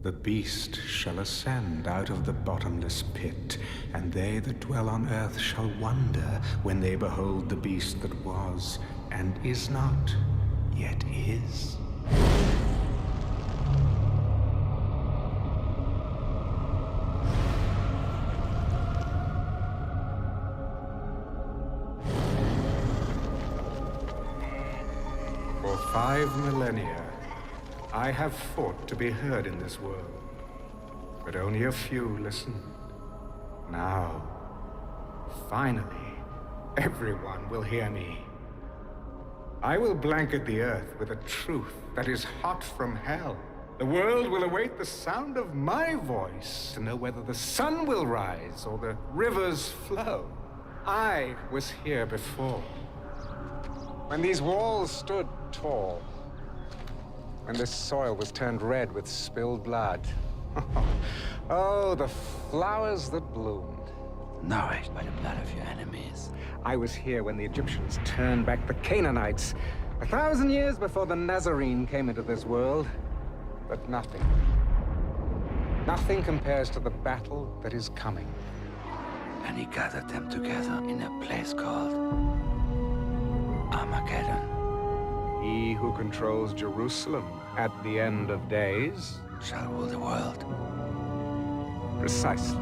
The beast shall ascend out of the bottomless pit, and they that dwell on earth shall wonder when they behold the beast that was, and is not, yet is. For 5 millennia, I have fought to be heard in this world, but only a few listened. Now, finally, everyone will hear me. I will blanket the earth with a truth that is hot from hell. The world will await the sound of my voice to know whether the sun will rise or the rivers flow. I was here before, when these walls stood tall, when this soil was turned red with spilled blood. Oh, the flowers that bloomed. Nourished by the blood of your enemies. I was here when the Egyptians turned back the Canaanites, 1,000 years before the Nazarene came into this world. But nothing compares to the battle that is coming. And he gathered them together in a place called Armagedon. He who controls Jerusalem at the end of days shall rule the world. Precisely.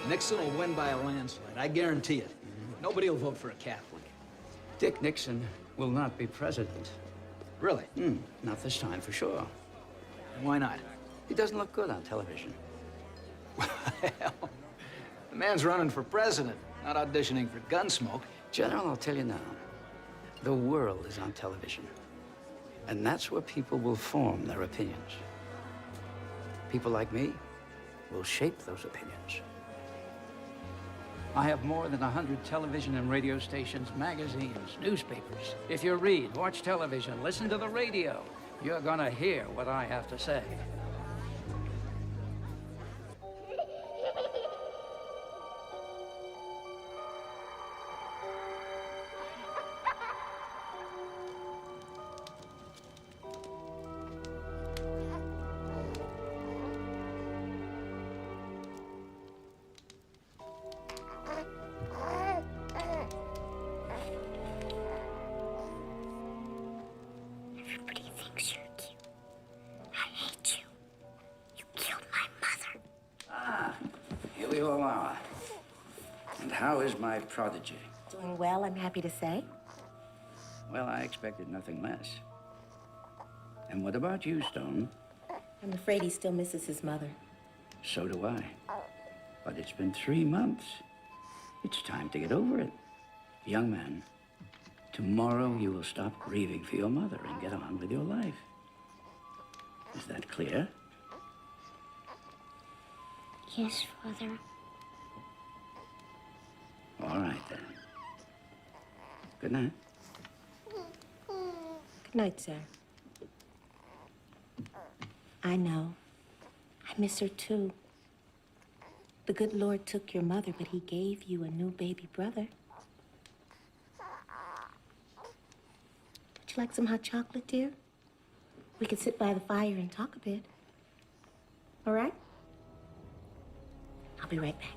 Nixon will win by a landslide, I guarantee it. Nobody will vote for a Catholic. Dick Nixon will not be president. Really? Not this time, for sure. Why not? He doesn't look good on television. Well, the man's running for president, not auditioning for Gunsmoke. General, I'll tell you now, the world is on television. And that's where people will form their opinions. People like me will shape those opinions. I have more than 100 television and radio stations, magazines, newspapers. If you read, watch television, listen to the radio, you're gonna hear what I have to say. And how is my prodigy? Doing well, I'm happy to say. Well, I expected nothing less. And what about you, Stone? I'm afraid he still misses his mother. So do I. But it's been 3 months. It's time to get over it. Young man, tomorrow you will stop grieving for your mother and get on with your life. Is that clear? Yes, Father. All right, then. Good night. Good night, sir. I know. I miss her, too. The good Lord took your mother, but he gave you a new baby brother. Would you like some hot chocolate, dear? We could sit by the fire and talk a bit. All right? I'll be right back.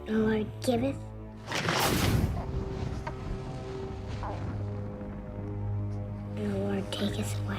The Lord giveth, and the Lord taketh away.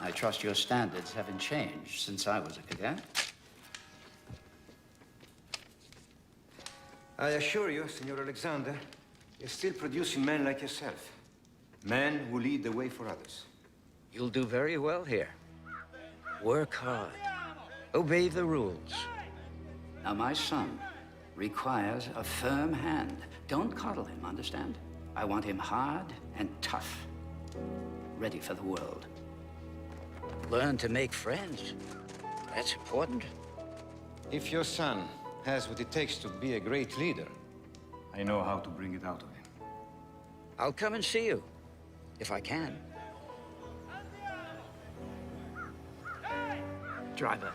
I trust your standards haven't changed since I was a cadet. I assure you, Senor Alexander, you're still producing men like yourself. Men who lead the way for others. You'll do very well here. Work hard. Obey the rules. Now, my son requires a firm hand. Don't coddle him, understand? I want him hard and tough. Ready for the world. Learn to make friends. That's important. If your son has what it takes to be a great leader, I know how to bring it out of him. I'll come and see you, if I can. Driver.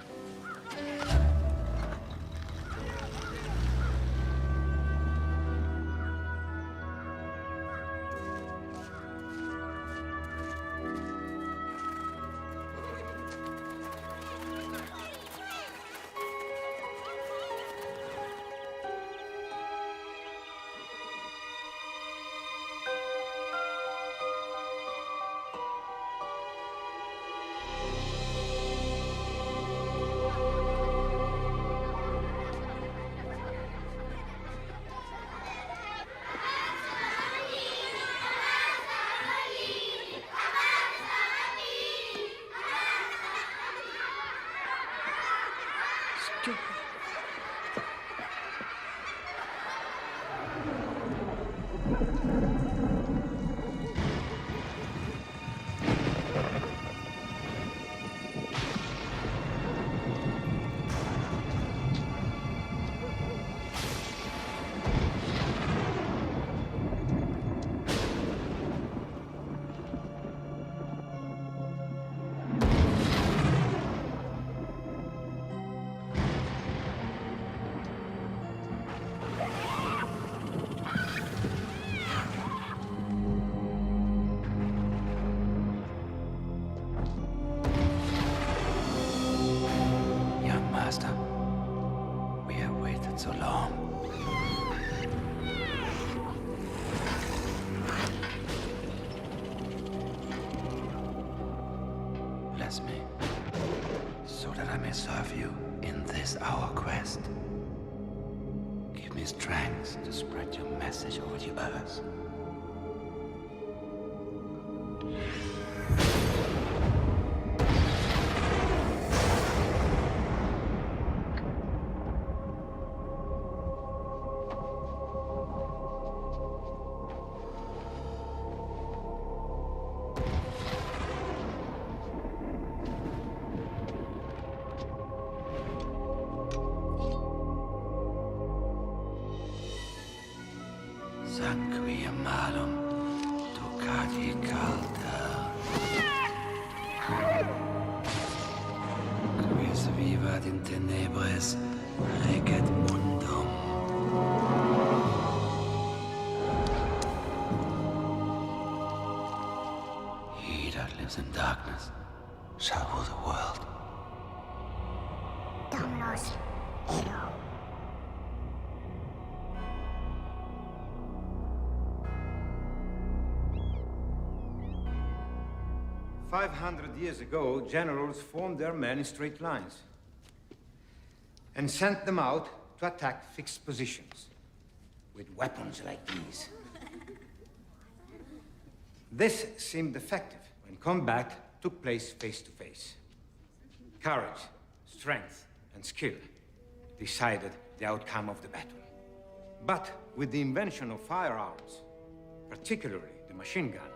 Bless me, so that I may serve you in this our quest. Give me strength to spread your message over the earth. Sanguia malum, toccati calda. Quis vivat in tenebres, regit mundum. He that lives in darkness shall rule the world. Dominos Ero. 500 years ago, generals formed their men in straight lines and sent them out to attack fixed positions with weapons like these. This seemed effective when combat took place face to face. Courage, strength, and skill decided the outcome of the battle. But with the invention of firearms, particularly the machine gun,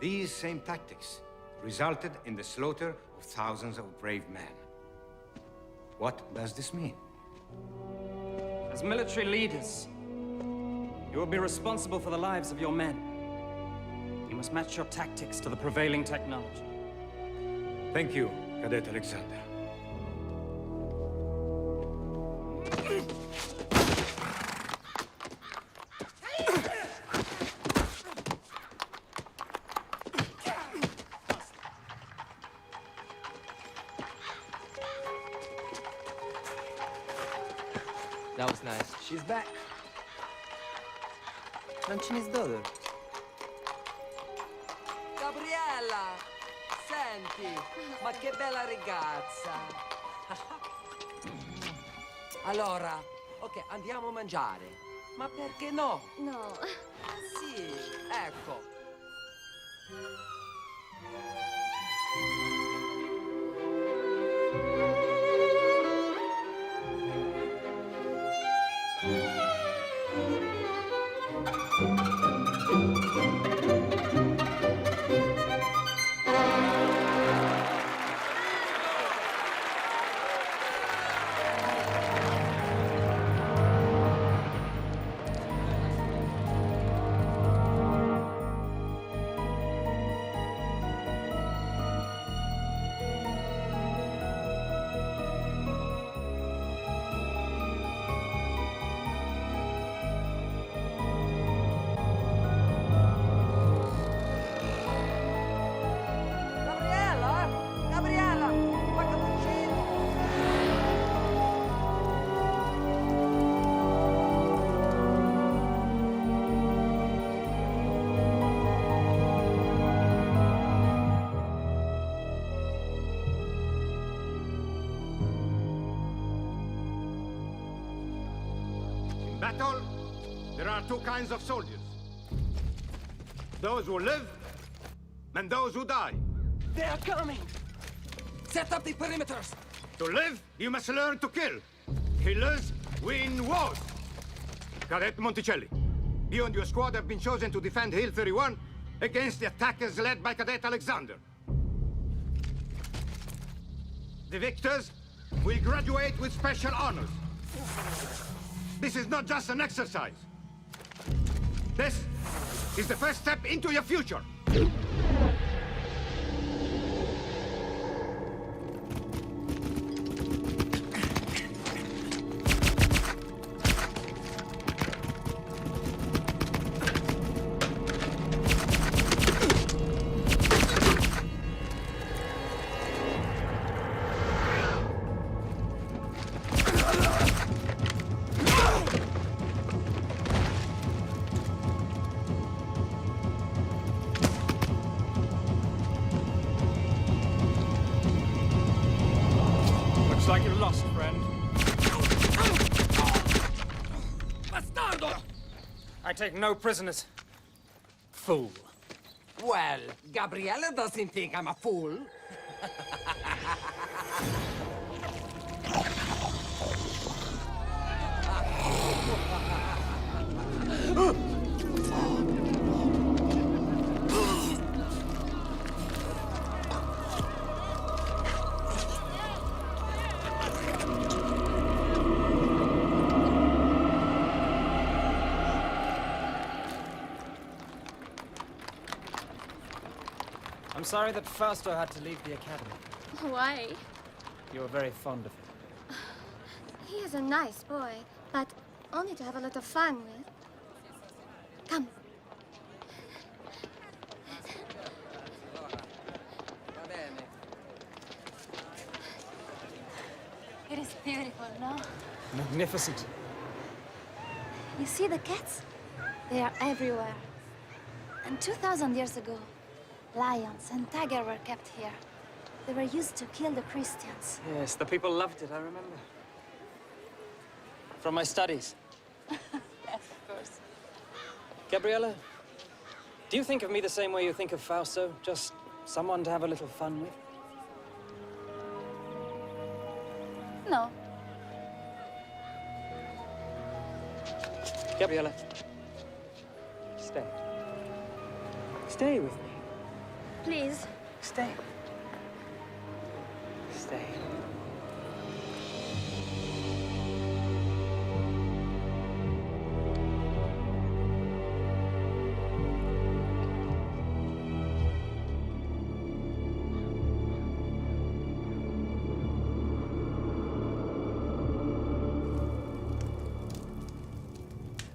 These same tactics resulted in the slaughter of thousands of brave men. What does this mean? As military leaders, you will be responsible for the lives of your men. You must match your tactics to the prevailing technology. Thank you, Cadet Alexander. That was nice. She's back. Non ce n'è dove. Gabriella! Senti, ma che bella ragazza! Allora, ok, andiamo a mangiare. Ma perché no? No. Sì, ecco. Battle, there are two kinds of soldiers. Those who live and those who die. They are coming! Set up the perimeters! To live, you must learn to kill. Killers win wars. Cadet Monticelli, you and your squad have been chosen to defend Hill 31 against the attackers led by Cadet Alexander. The victors will graduate with special honors. This is not just an exercise. This is the first step into your future. Looks like you're lost, friend. Bastardo! I take no prisoners. Fool. Well, Gabriella doesn't think I'm a fool. I'm sorry that Fausto had to leave the academy. Why? You were very fond of him. He is a nice boy, but only to have a lot of fun with. Come. It is beautiful, no? Magnificent. You see the cats? They are everywhere. And 2,000 years ago, lions and tigers were kept here. They were used to kill the Christians. Yes, the people loved it, I remember. From my studies. Yes, of course. Gabriella, do you think of me the same way you think of Fausto? Just someone to have a little fun with? No. Gabriella, stay. Stay with me. Please. Stay. Stay.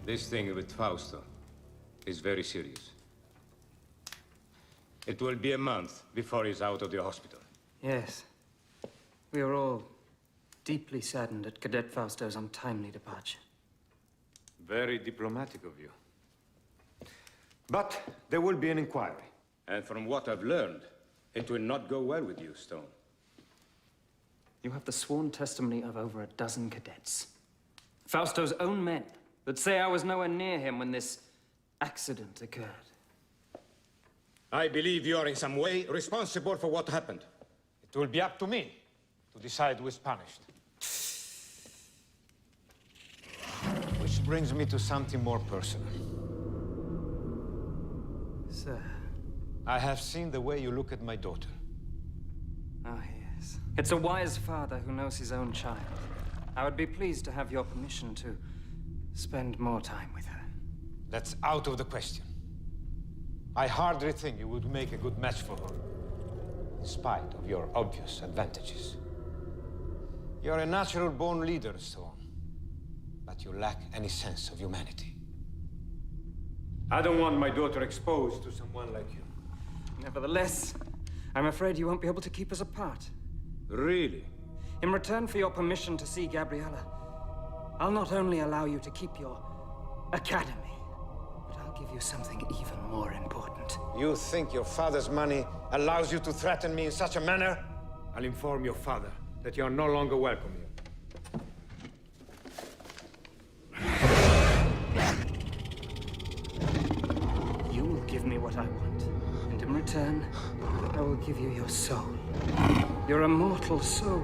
This thing with Fausto is very serious. It will be a month before he's out of the hospital. Yes. We are all deeply saddened at Cadet Fausto's untimely departure. Very diplomatic of you. But there will be an inquiry. And from what I've learned, it will not go well with you, Stone. You have the sworn testimony of over a dozen cadets. Fausto's own men that say I was nowhere near him when this accident occurred. I believe you are in some way responsible for what happened. It will be up to me to decide who is punished. Which brings me to something more personal. Sir. I have seen the way you look at my daughter. Ah, yes. It's a wise father who knows his own child. I would be pleased to have your permission to spend more time with her. That's out of the question. I hardly think you would make a good match for her, in spite of your obvious advantages. You're a natural-born leader, Stone, but you lack any sense of humanity. I don't want my daughter exposed to someone like you. Nevertheless, I'm afraid you won't be able to keep us apart. Really? In return for your permission to see Gabriella, I'll not only allow you to keep your academy, but I'll give you something even more important. You think your father's money allows you to threaten me in such a manner? I'll inform your father that you are no longer welcome here. You will give me what I want, and in return, I will give you your soul. Your immortal soul.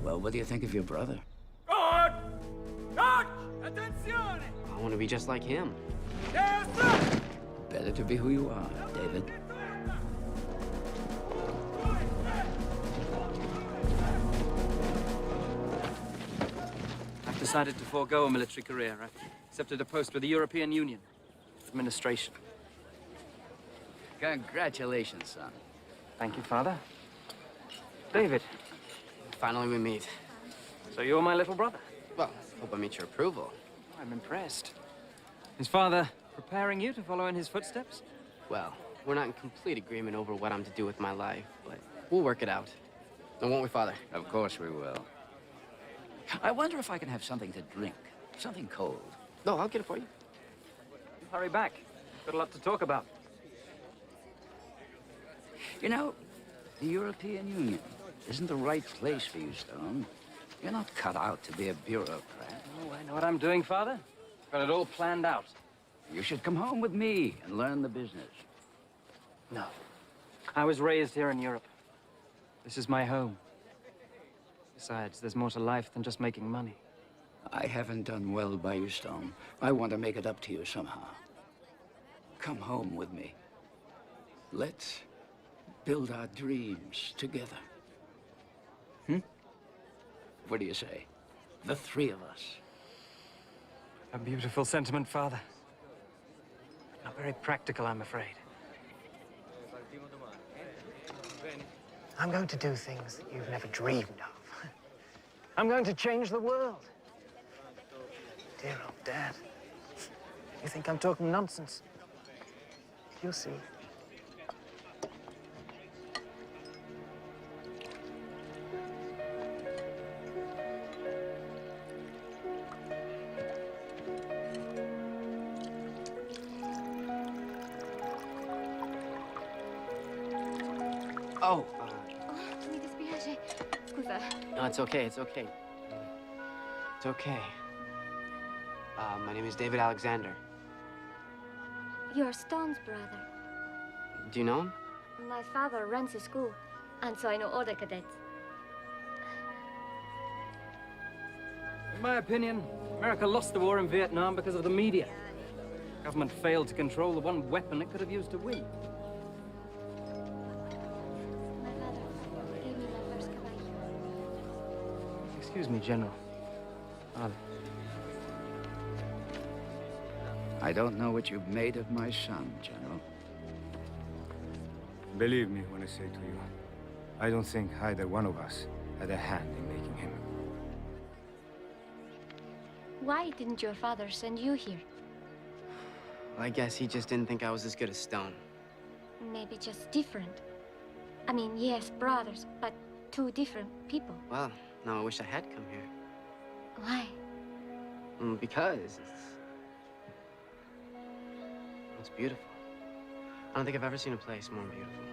Well, what do you think of your brother? I want to be just like him. Better to be who you are, David. I've decided to forego a military career. I've accepted a post with the European Union. Administration. Congratulations, son. Thank you, Father. David. Finally we meet. So you're my little brother? Well, hope I meet your approval. I'm impressed. Is Father preparing you to follow in his footsteps? Well, we're not in complete agreement over what I'm to do with my life, but we'll work it out. Now, won't we, Father? Of course we will. I wonder if I can have something to drink. Something cold. No, I'll get it for you. Hurry back. Got a lot to talk about. You know, the European Union isn't the right place for you, Stone. You're not cut out to be a bureaucrat. Oh, I know what I'm doing, Father. Got it all planned out. You should come home with me and learn the business. No. I was raised here in Europe. This is my home. Besides, there's more to life than just making money. I haven't done well by you, Stone. I want to make it up to you somehow. Come home with me. Let's build our dreams together. What do you say? The three of us. A beautiful sentiment, Father. Not very practical, I'm afraid. I'm going to do things that you've never dreamed of. I'm going to change the world. Dear old Dad. You think I'm talking nonsense? You'll see. Oh, mi dispiace. Scusa. No, it's okay, it's okay. It's okay. My name is David Alexander. You're Stone's brother. Do you know him? My father runs a school, and so I know all the cadets. In my opinion, America lost the war in Vietnam because of the media. The government failed to control the one weapon it could have used to win. My father gave me my first caballo. Excuse me, General. I don't know what you've made of my son, General. Believe me when I say to you, I don't think either one of us had a hand in making him. Why didn't your father send you here? Well, I guess he just didn't think I was as good as Stone. Maybe just different. I mean, yes, brothers, but two different people. Well, now I wish I had come here. Why? Because it's beautiful. I don't think I've ever seen a place more beautiful.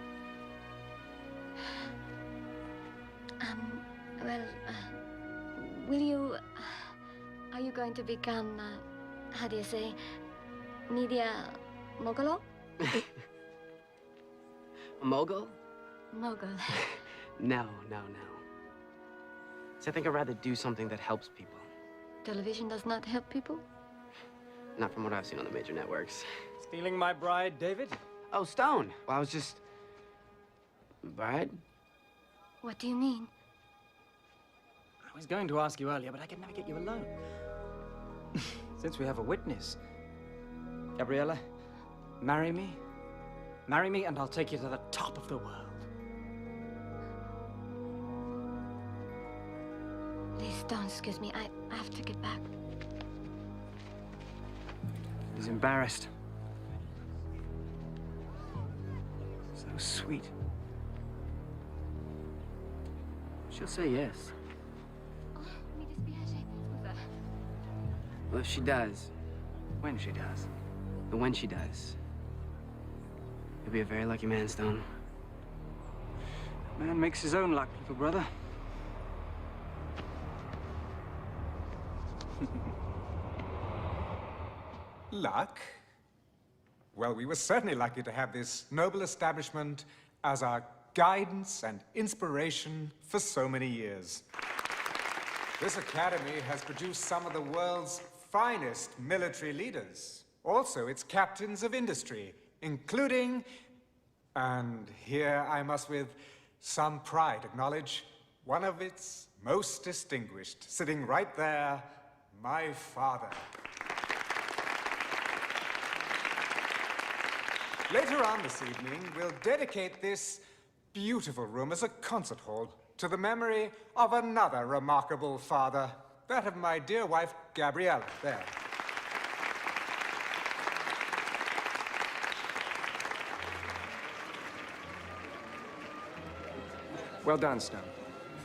Well, will you... are you going to become, how do you say, media mogul? A mogul? Mogul. No. See, I think I'd rather do something that helps people. Television does not help people? Not from what I've seen on the major networks. Stealing my bride, David? Oh, Stone. Well, I was just... Bride? What do you mean? I was going to ask you earlier, but I could never get you alone. Since we have a witness. Gabriella, marry me. Marry me and I'll take you to the top of the world. Please don't excuse me. I have to get back. He's embarrassed. So sweet. She'll say yes. Mi dispiace. Scusa. Well, if she does, When she does. the when she does, you'll be a very lucky man, Stone. Man makes his own luck, little brother. Luck? Well, we were certainly lucky to have this noble establishment as our guidance and inspiration for so many years. This academy has produced some of the world's finest military leaders, also its captains of industry, including, and here I must with some pride acknowledge, one of its most distinguished, sitting right there, my father. Later on this evening, we'll dedicate this beautiful room as a concert hall to the memory of another remarkable father, that of my dear wife, Gabriella, there. Well done, Stone.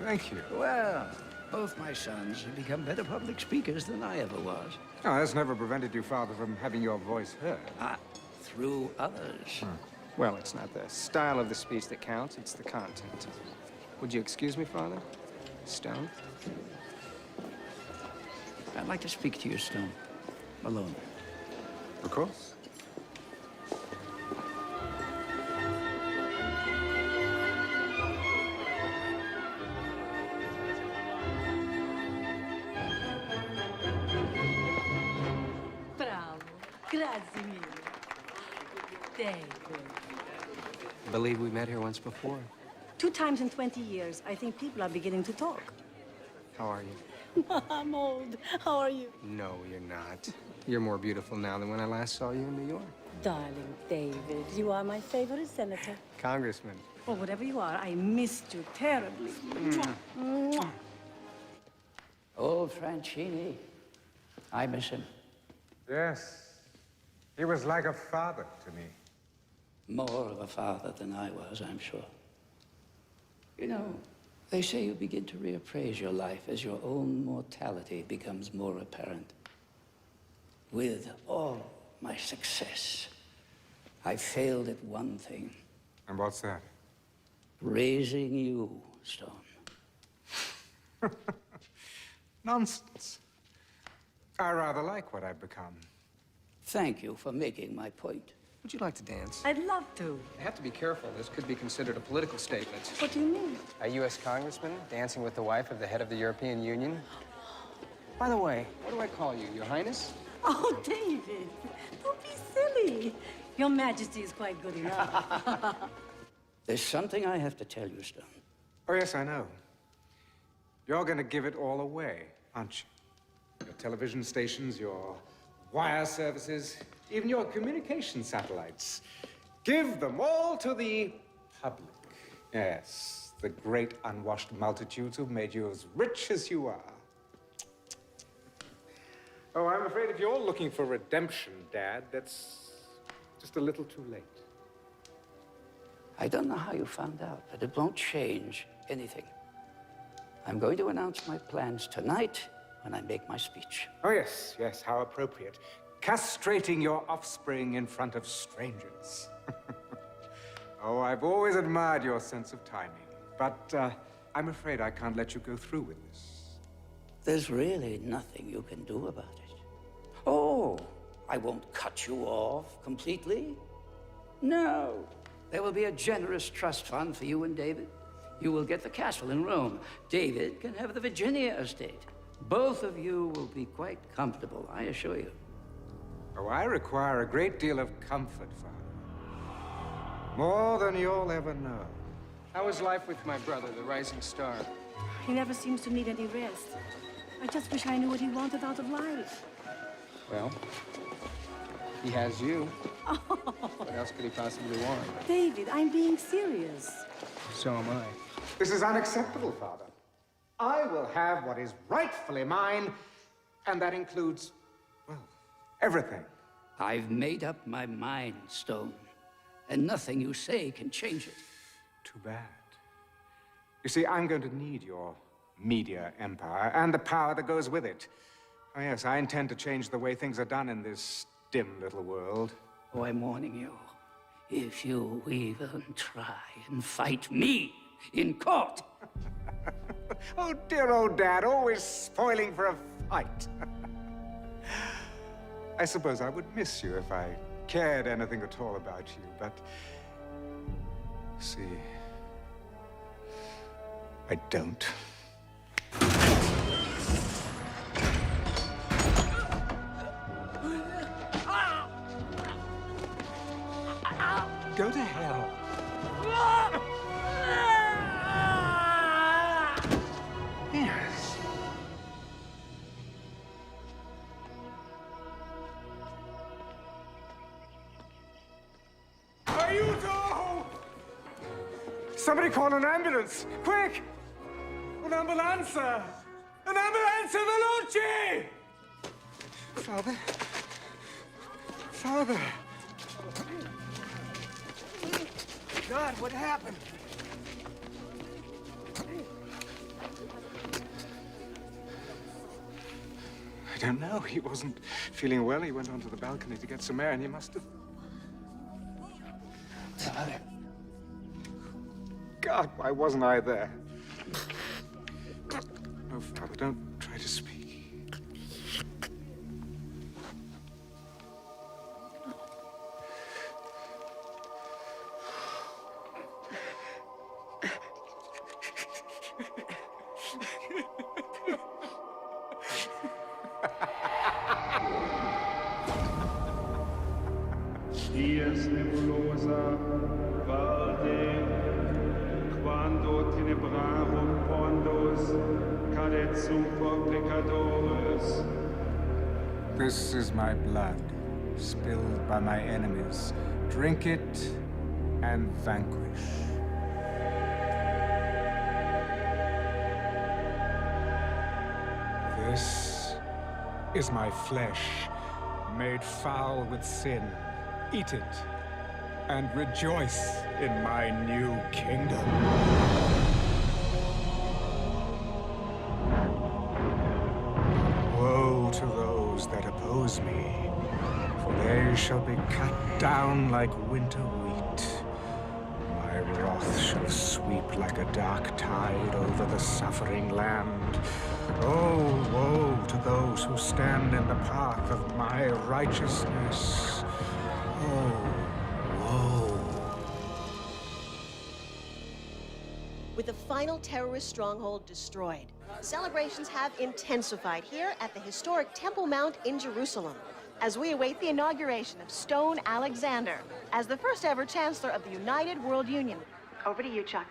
Thank you. Well, both my sons have become better public speakers than I ever was. Oh, that's never prevented you, Father, from having your voice heard. Through others. Well, it's not the style of the speech that counts, it's the content. Would you excuse me, Father? Stone? I'd like to speak to you, Stone. Alone. Of course. Bravo. Grazie mille. David. I believe we met here once before. 2 times in 20 years. I think people are beginning to talk. How are you? I'm old. How are you? No, you're not. You're more beautiful now than when I last saw you in New York. Darling David, you are my favorite senator. Congressman. Or whatever you are, I missed you terribly. Mwah. Old Franchini. I miss him. Yes, he was like a father to me. More of a father than I was, I'm sure. You know, they say you begin to reappraise your life as your own mortality becomes more apparent. With all my success, I failed at one thing. And what's that? Raising you, Stone. Nonsense. I rather like what I've become. Thank you for making my point. Would you like to dance? I'd love to. I have to be careful. This could be considered a political statement. What do you mean? A U.S. congressman dancing with the wife of the head of the European Union? By the way, what do I call you, Your Highness? Oh, David, don't be silly. Your Majesty is quite good enough. There's something I have to tell you, Stone. Oh, yes, I know. You're going to give it all away, aren't you? Your television stations, your wire services, even your communication satellites. Give them all to the public. Yes, the great unwashed multitudes who've made you as rich as you are. Oh, I'm afraid if you're looking for redemption, Dad, that's just a little too late. I don't know how you found out, but it won't change anything. I'm going to announce my plans tonight when I make my speech. Oh, yes, yes, how appropriate. Castrating your offspring in front of strangers. Oh, I've always admired your sense of timing, but I'm afraid I can't let you go through with this. There's really nothing you can do about it. Oh, I won't cut you off completely. No. There will be a generous trust fund for you and David. You will get the castle in Rome. David can have the Virginia estate. Both of you will be quite comfortable, I assure you. Oh, I require a great deal of comfort, Father. More than you'll ever know. How is life with my brother, the rising star? He never seems to need any rest. I just wish I knew what he wanted out of life. Well, he has you. What else could he possibly want? David, I'm being serious. So am I. This is unacceptable, Father. I will have what is rightfully mine, and that includes, well, everything. I've made up my mind, Stone, and nothing you say can change it. Too bad. You see, I'm going to need your media empire and the power that goes with it. Oh, yes, I intend to change the way things are done in this dim little world. Oh, I'm warning you. If you even try and fight me in court. Oh, dear old Dad, always spoiling for a fight. I suppose I would miss you if I cared anything at all about you, but... see... I don't. Go to hell. Yes. Aiuto! Somebody call an ambulance! Quick! Un'ambulanza! Un'ambulanza veloce! Father? Father! God, what happened? I don't know. He wasn't feeling well. He went onto the balcony to get some air, and he must have... Father. God, why wasn't I there? Oh, Father, don't try to speak. Dies nebulosa valde, quando tenebrarum pondos, cadet super pecadores. This is my blood, spilled by my enemies. Drink it and vanquish. This is my flesh, made foul with sin. Eat it, and rejoice in my new kingdom. Woe to those that oppose me, for they shall be cut down like winter wheat. My wrath wrath shall sweep like a dark tide over the suffering land. Oh, woe to those who stand in the path of my righteousness. Oh, woe. With the final terrorist stronghold destroyed, celebrations have intensified here at the historic Temple Mount in Jerusalem as we await the inauguration of Stone Alexander as the first ever Chancellor of the United World Union. Over to you, Chuck.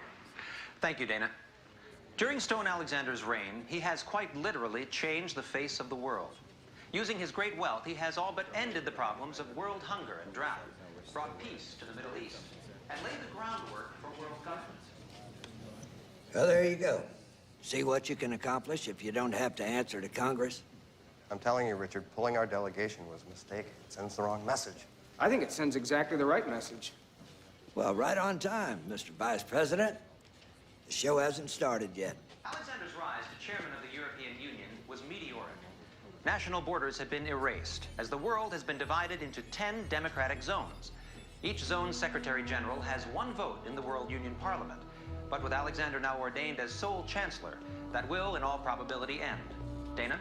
Thank you, Dana. During Stone Alexander's reign, he has quite literally changed the face of the world. Using his great wealth, he has all but ended the problems of world hunger and drought, brought peace to the Middle East, and laid the groundwork for world government. Well, there you go. See what you can accomplish if you don't have to answer to Congress? I'm telling you, Richard, pulling our delegation was a mistake. It sends the wrong message. I think it sends exactly the right message. Well, right on time, Mr. Vice President. The show hasn't started yet. Alexander's rise to chairman of the European Union was meteoric. National borders had been erased, as the world has been divided into 10 democratic zones. Each zone's Secretary General has one vote in the World Union Parliament. But with Alexander now ordained as sole chancellor, that will, in all probability, end. Dana?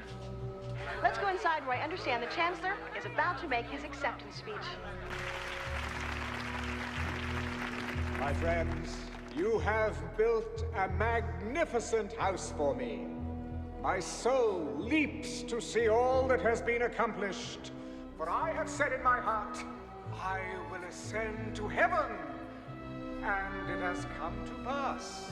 Let's go inside where I understand the Chancellor is about to make his acceptance speech. My friends, you have built a magnificent house for me. My soul leaps to see all that has been accomplished. For I have said in my heart, I will ascend to heaven. And it has come to pass.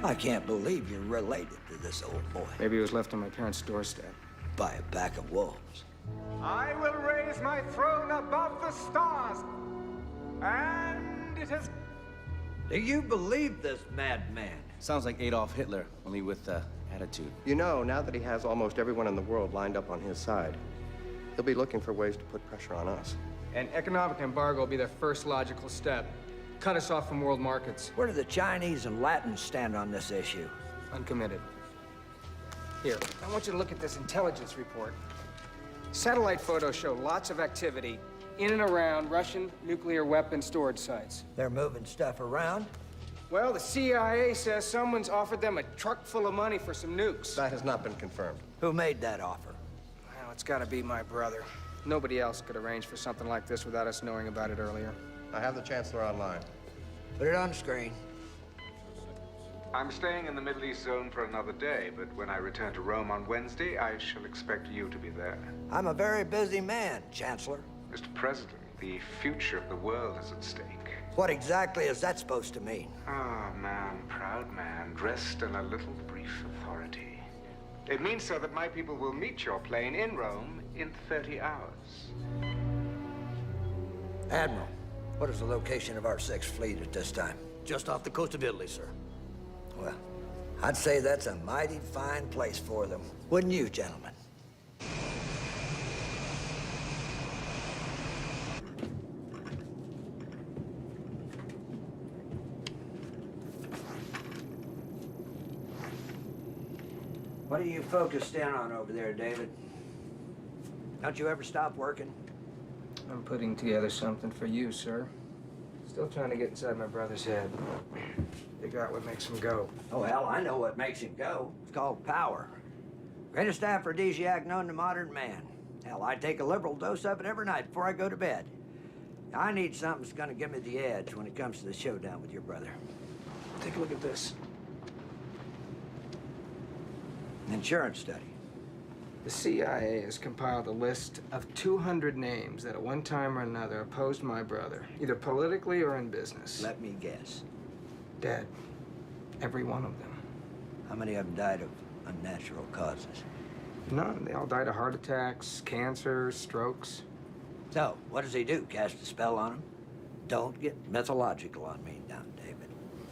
I can't believe you're related to this old boy. Maybe he was left on my parents' doorstep. By a pack of wolves. I will raise my throne above the stars. And it has... Do you believe this madman? Sounds like Adolf Hitler, only with attitude. You know, now that he has almost everyone in the world lined up on his side, he'll be looking for ways to put pressure on us. An economic embargo will be the first logical step. Cut us off from world markets. Where do the Chinese and Latins stand on this issue? Uncommitted. Here, I want you to look at this intelligence report. Satellite photos show lots of activity in and around Russian nuclear weapon storage sites. They're moving stuff around? Well, the CIA says someone's offered them a truck full of money for some nukes. That has not been confirmed. Who made that offer? Well, it's gotta be my brother. Nobody else could arrange for something like this without us knowing about it earlier. I have the Chancellor online. Put it on screen. I'm staying in the Middle East zone for another day, but when I return to Rome on Wednesday, I shall expect you to be there. I'm a very busy man, Chancellor. Mr. President, the future of the world is at stake. What exactly is that supposed to mean? Ah, man, proud man, dressed in a little brief authority. It means, sir, that my people will meet your plane in Rome in 30 hours. Admiral, what is the location of our Sixth Fleet at this time? Just off the coast of Italy, sir. Well, I'd say that's a mighty fine place for them. Wouldn't you, gentlemen? What are you focused in on over there, David? Don't you ever stop working? I'm putting together something for you, sir. Still trying to get inside my brother's head. Figure out what makes him go. Oh, hell, I know what makes him go. It's called power. Greatest aphrodisiac known to modern man. Hell, I take a liberal dose of it every night before I go to bed. I need something that's gonna give me the edge when it comes to the showdown with your brother. Take a look at this. An insurance study. The CIA has compiled a list of 200 names that at one time or another opposed my brother, either politically or in business. Let me guess. Dead. Every one of them. How many of them died of unnatural causes? None. They all died of heart attacks, cancer, strokes. So, what does he do? Cast a spell on him? Don't get mythological on me now, David.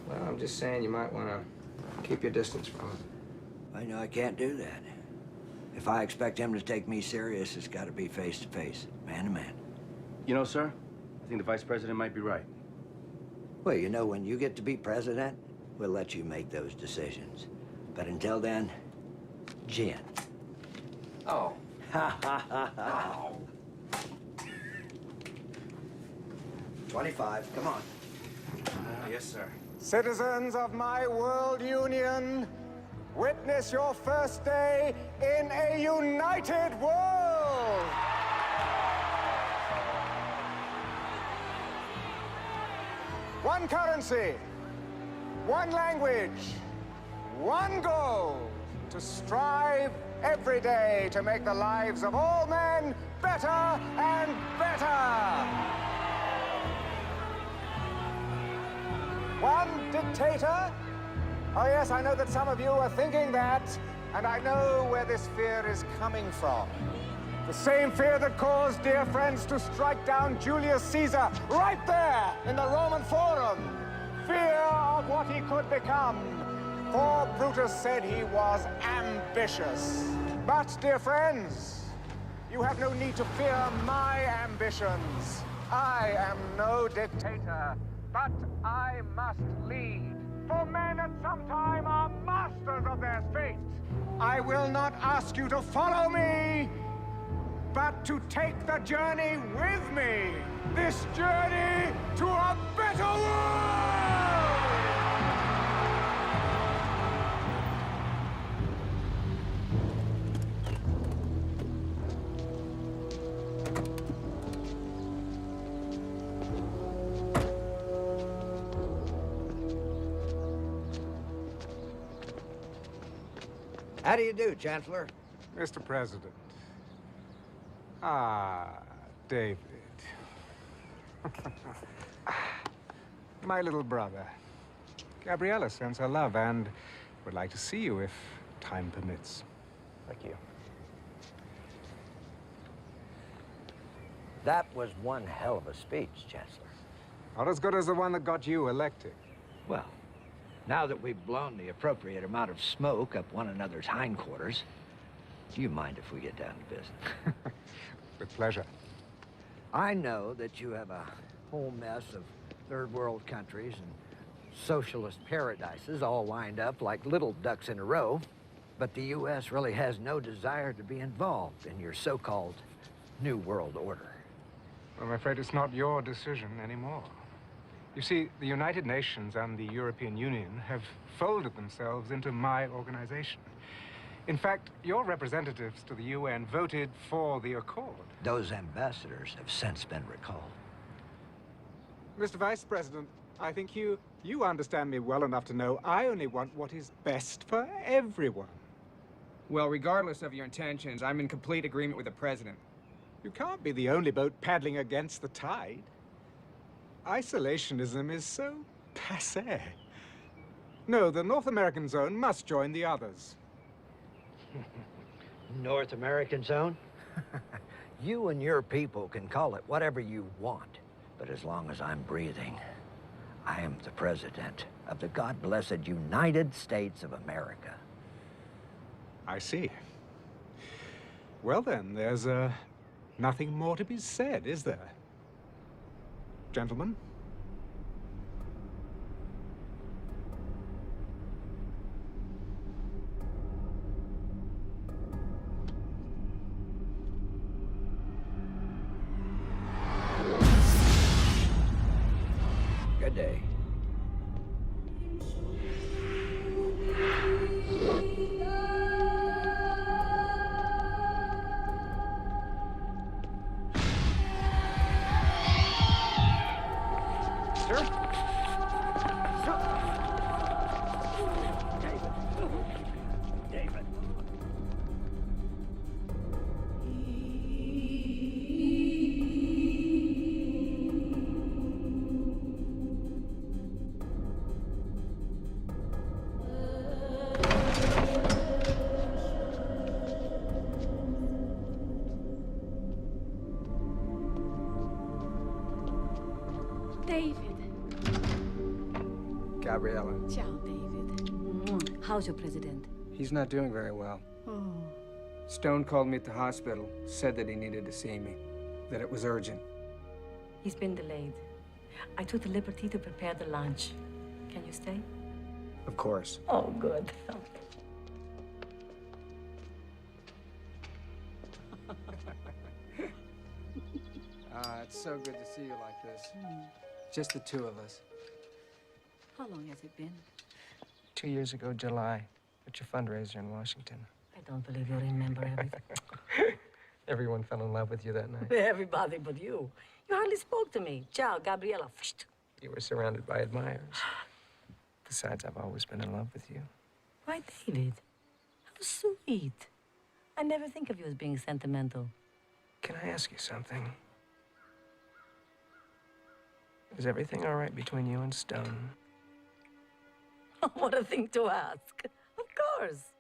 Well, I'm just saying you might want to keep your distance from him. I know I can't do that. If I expect him to take me serious, it's got to be face to face, man to man. You know, sir, I think the vice president might be right. Well, you know, when you get to be president, we'll let you make those decisions. But until then, gin. Oh. Ha ha ha ha. 25, come on. Yes, sir. Citizens of my world union, witness your first day in a united world. One currency, one language, one goal, to strive every day to make the lives of all men better and better. One dictator? Oh yes, I know that some of you are thinking that, and I know where this fear is coming from. The same fear that caused dear friends to strike down Julius Caesar right there in the Roman Forum. Fear of what he could become. For Brutus said he was ambitious. But, dear friends, you have no need to fear my ambitions. I am no dictator, but I must lead. For men at some time are masters of their fate. I will not ask you to follow me, but to take the journey with me. This journey to a better world! How do you do, Chancellor? Mr. President. Ah, David. My little brother. Gabriella sends her love and would like to see you if time permits. Thank you. That was one hell of a speech, Chancellor. Not as good as the one that got you elected. Well, now that we've blown the appropriate amount of smoke up one another's hindquarters, do you mind if we get down to business? With pleasure. I know that you have a whole mess of third world countries and socialist paradises all lined up like little ducks in a row, but the U.S. really has no desire to be involved in your so-called New World Order. I'm afraid it's not your decision anymore. You see, the United Nations and the European Union have folded themselves into my organization. In fact, your representatives to the UN voted for the accord. Those ambassadors have since been recalled. Mr. Vice President, I think you understand me well enough to know I only want what is best for everyone. Well, regardless of your intentions, I'm in complete agreement with the President. You can't be the only boat paddling against the tide. Isolationism is so passé. No, the North American zone must join the others. North American zone? You and your people can call it whatever you want, but as long as I'm breathing, I am the president of the God-blessed United States of America. I see. Well then, there's nothing more to be said, is there? Gentlemen? Good day. Gabriella. Ciao, David. How's your president? He's not doing very well. Oh. Stone called me at the hospital, said that he needed to see me, that it was urgent. He's been delayed. I took the liberty to prepare the lunch. Can you stay? Of course. Oh, good. It's so good to see you like this. Just the two of us. How long has it been? 2 years ago, July, at your fundraiser in Washington. I don't believe you remember everything. Everyone fell in love with you that night. Everybody but you. You hardly spoke to me. Ciao, Gabriella. You were surrounded by admirers. Besides, I've always been in love with you. Why, David? How sweet. I never think of you as being sentimental. Can I ask you something? Is everything all right between you and Stone? What a thing to ask. Of course.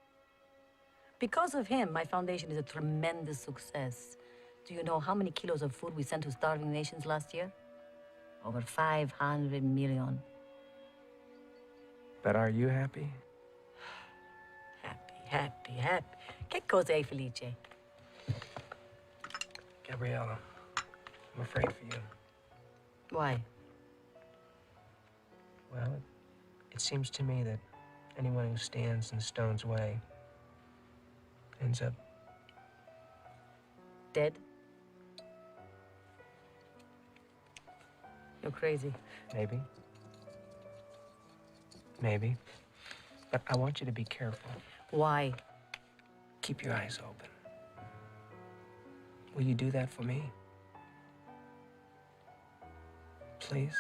Because of him, my foundation is a tremendous success. Do you know how many kilos of food we sent to starving nations last year? Over 500 million. But are you happy? Happy. Che cosa è felice? Gabriella, I'm afraid for you. Why? Well, it seems to me that anyone who stands in Stone's way ends up dead? You're crazy. Maybe. Maybe. But I want you to be careful. Why? Keep your eyes open. Will you do that for me? Please?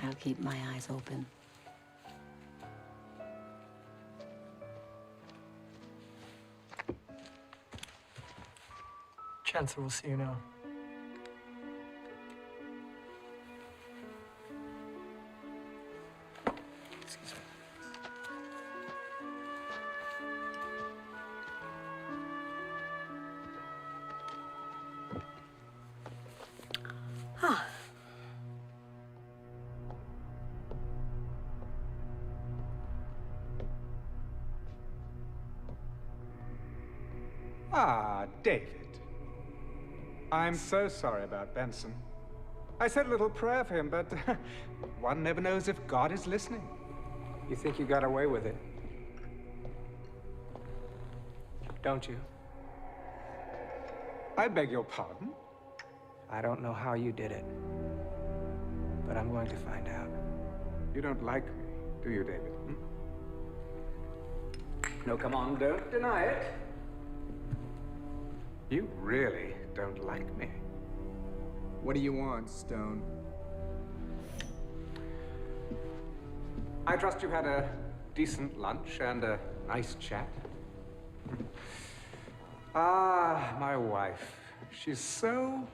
I'll keep my eyes open. Chancellor will see you now. Excuse me. Ah, David. I'm so sorry about Benson. I said a little prayer for him, but one never knows if God is listening. You think you got away with it? Don't you? I beg your pardon? I don't know how you did it, but I'm going to find out. You don't like me, do you, David? No, come on, don't deny it. You really don't like me. What do you want, Stone? I trust you had a decent lunch and a nice chat. Ah, my wife. She's so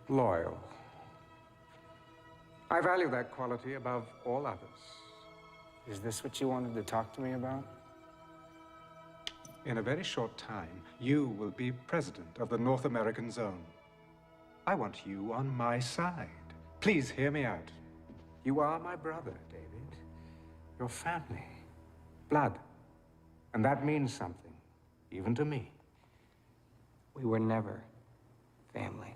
loyal. I value that quality above all others. Is this what you wanted to talk to me about? In a very short time, you will be president of the North American Zone. I want you on my side. Please hear me out. You are my brother, David. Your family. Blood. And that means something, even to me. We were never family.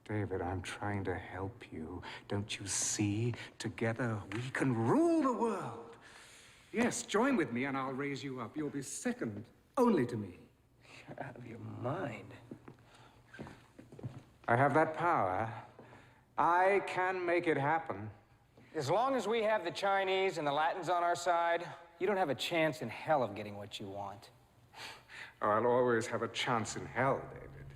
David, I'm trying to help you. Don't you see? Together, we can rule the world. Yes, join with me and I'll raise you up. You'll be second only to me. You're out of your mind. I have that power. I can make it happen. As long as we have the Chinese and the Latins on our side, you don't have a chance in hell of getting what you want. Oh, I'll always have a chance in hell, David.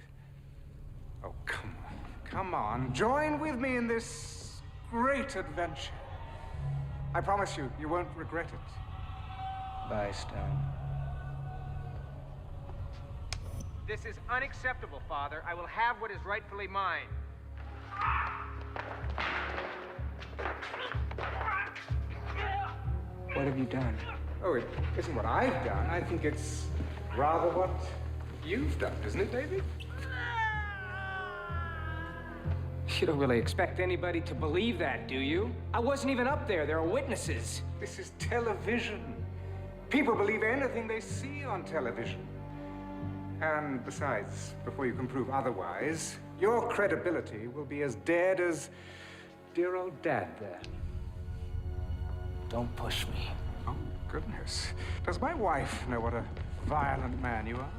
Oh, come on. Come on. Join with me in this great adventure. I promise you, you won't regret it. Bye, Stone. This is unacceptable, Father. I will have what is rightfully mine. What have you done? Oh, it isn't what I've done. I think it's rather what you've done, isn't it, David? You don't really expect anybody to believe that, do you? I wasn't even up there. There are witnesses. This is television. People believe anything they see on television. And besides, before you can prove otherwise, your credibility will be as dead as dear old Dad there. Don't push me. Oh, goodness. Does my wife know what a violent man you are?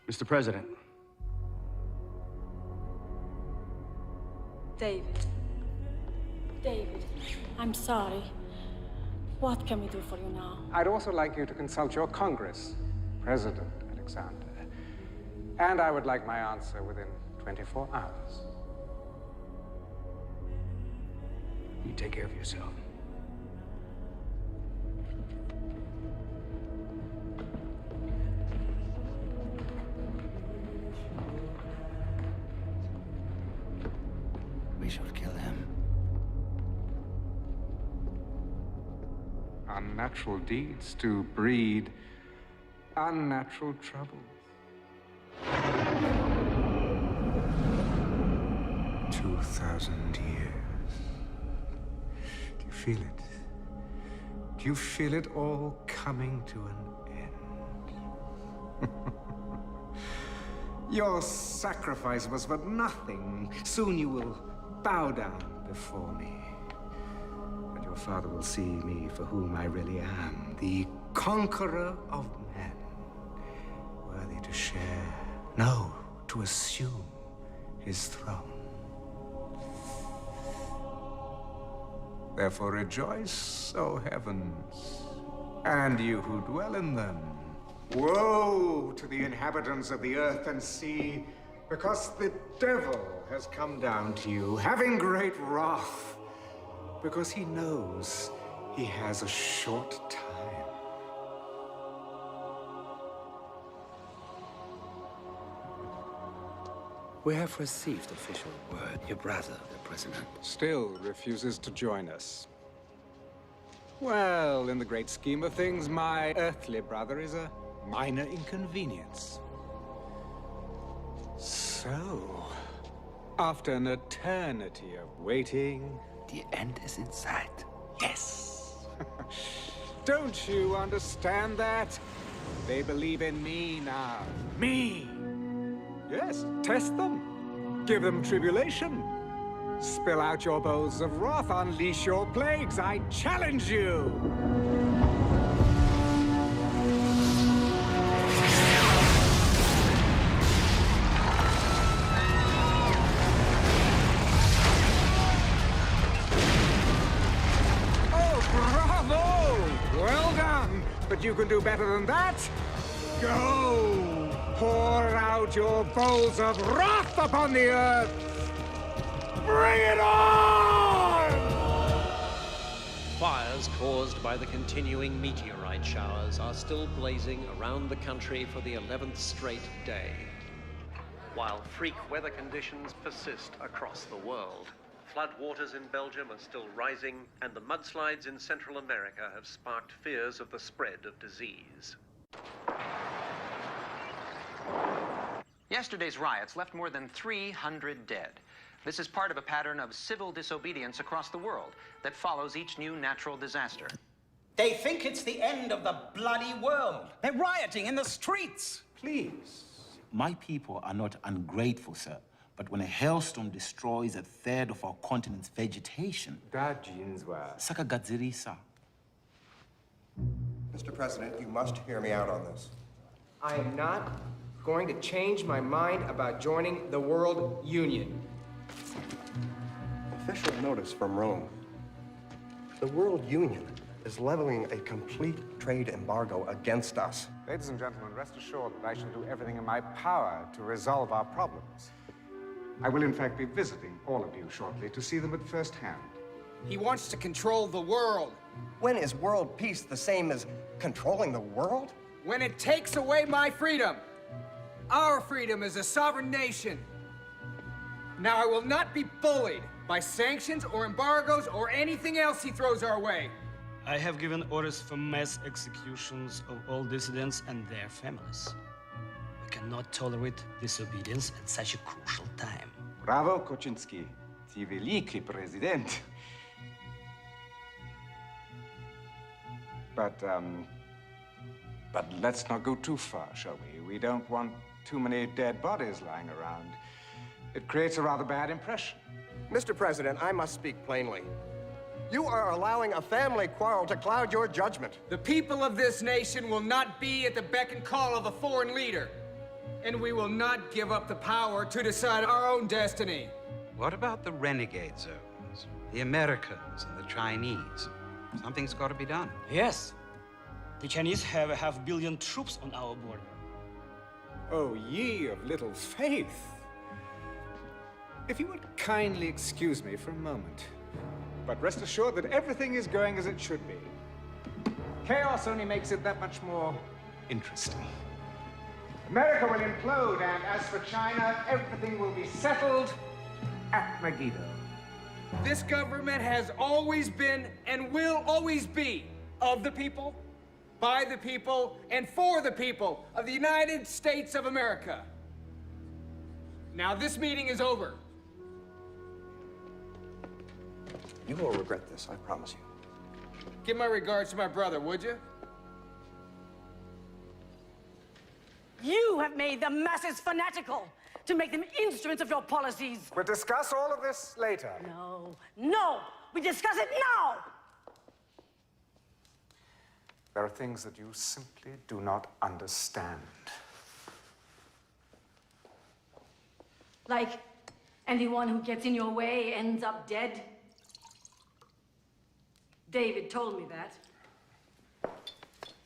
Mr. President. David. David, I'm sorry. What can we do for you now? I'd also like you to consult your Congress, President Alexander. And I would like my answer within 24 hours. You take care of yourself. We should kill him. Unnatural deeds to breed unnatural troubles. 2,000 years. Do you feel it? Do you feel it all coming to an end? Your sacrifice was but nothing. Soon you will bow down before me. And your father will see me for whom I really am, the conqueror of men, worthy to share, no, to assume his throne. Therefore rejoice, O heavens, and you who dwell in them. Woe to the inhabitants of the earth and sea, because the devil has come down to you, having great wrath, because he knows he has a short time. We have received official word. Your brother, the president, Still refuses to join us. Well, in the great scheme of things, my earthly brother is a minor inconvenience. So, after an eternity of waiting... The end is in sight. Yes! Don't you understand that? They believe in me now. Me! Yes, test them. Give them tribulation. Spill out your bowls of wrath, unleash your plagues. I challenge you! But you can do better than that. Go! Pour out your bowls of wrath upon the earth! Bring it on! Fires caused by the continuing meteorite showers are still blazing around the country for the 11th straight day, while freak weather conditions persist across the world. Floodwaters in Belgium are still rising, and the mudslides in Central America have sparked fears of the spread of disease. Yesterday's riots left more than 300 dead. This is part of a pattern of civil disobedience across the world that follows each new natural disaster. They think it's the end of the bloody world. They're rioting in the streets. Please. My people are not ungrateful, sir. But when a hailstorm destroys a third of our continent's vegetation... Sakagadzirisa. Mr. President, you must hear me out on this. I am not going to change my mind about joining the World Union. Official notice from Rome. The World Union is leveling a complete trade embargo against us. Ladies and gentlemen, rest assured that I shall do everything in my power to resolve our problems. I will, in fact, be visiting all of you shortly to see them at first hand. He wants to control the world. When is world peace the same as controlling the world? When it takes away my freedom. Our freedom as a sovereign nation. Now, I will not be bullied by sanctions or embargoes or anything else he throws our way. I have given orders for mass executions of all dissidents and their families. We cannot tolerate disobedience at such a crucial time. Bravo, Koczynski. Ty wielki prezydent. But let's not go too far, shall we? We don't want too many dead bodies lying around. It creates a rather bad impression. Mr. President, I must speak plainly. You are allowing a family quarrel to cloud your judgment. The people of this nation will not be at the beck and call of a foreign leader. And we will not give up the power to decide our own destiny. What about the renegade zones? The Americans and the Chinese? Something's got to be done. Yes. The Chinese have 500 million troops on our border. Oh, ye of little faith. If you would kindly excuse me for a moment. But rest assured that everything is going as it should be. Chaos only makes it that much more interesting. America will implode, and as for China, everything will be settled at Megiddo. This government has always been and will always be of the people, by the people, and for the people of the United States of America. Now, this meeting is over. You will regret this, I promise you. Give my regards to my brother, would you? You have made the masses fanatical to make them instruments of your policies. We'll discuss all of this later. No, no, we discuss it now. There are things that you simply do not understand. Like anyone who gets in your way ends up dead. David told me that.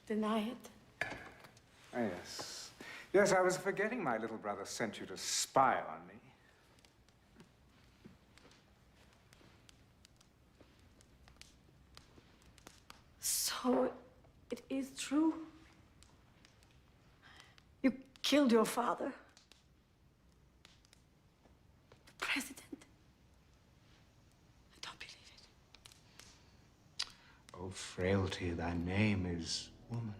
Deny it? Ah, yes. Yes, I was forgetting my little brother sent you to spy on me. So it is true? You killed your father? The president? I don't believe it. Oh, frailty, thy name is woman.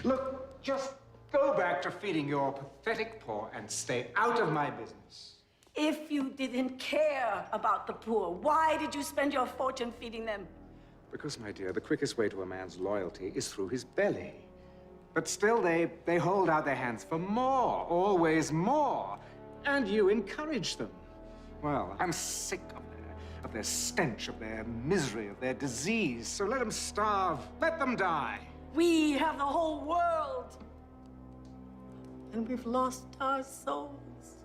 Look, just go back to feeding your pathetic poor and stay out of my business. If you didn't care about the poor, why did you spend your fortune feeding them? Because, my dear, the quickest way to a man's loyalty is through his belly. But still, they hold out their hands for more, always more. And you encourage them. Well, I'm sick of their stench, of their misery, of their disease. So let them starve, let them die. We have the whole world. And we've lost our souls.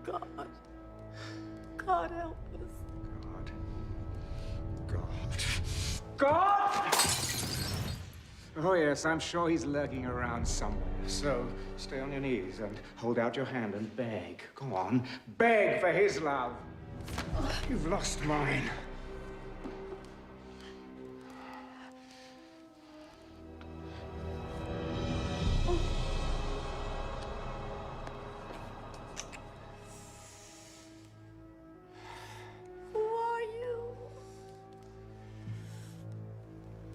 God. God help us. God! Oh, yes, I'm sure he's lurking around somewhere. So stay on your knees and hold out your hand and beg. Go on, beg for his love. You've lost mine.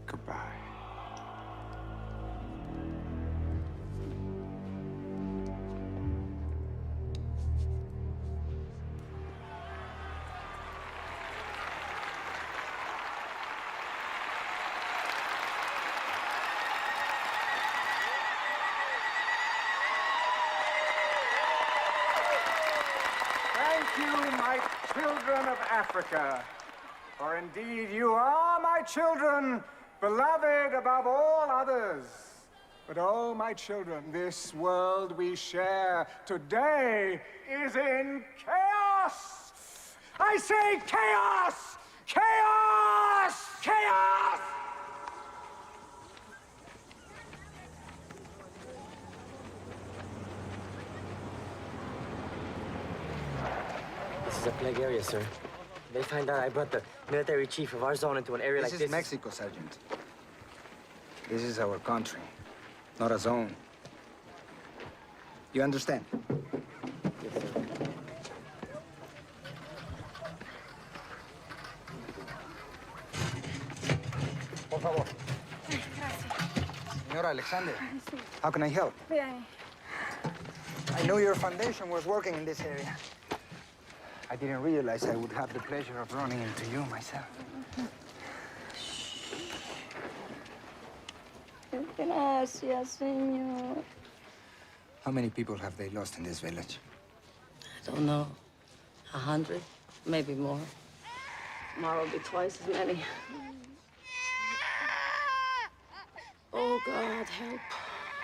Goodbye. Thank you, my children of Africa, for indeed you are my children, beloved above all others. But oh, my children, this world we share today is in chaos. I say chaos! Chaos! Chaos! This is a plague area, sir. They find out I brought the military chief of our zone into an area like this. This is Mexico, Sergeant. This is our country, not a zone. You understand? Yes, sir. Por favor. Señora Alexander, how can I help? I knew your foundation was working in this area. I didn't realize I would have the pleasure of running into you myself. Gracias, señor. How many people have they lost in this village? I don't know. 100, maybe more. Tomorrow will be twice as many. Oh, God, help.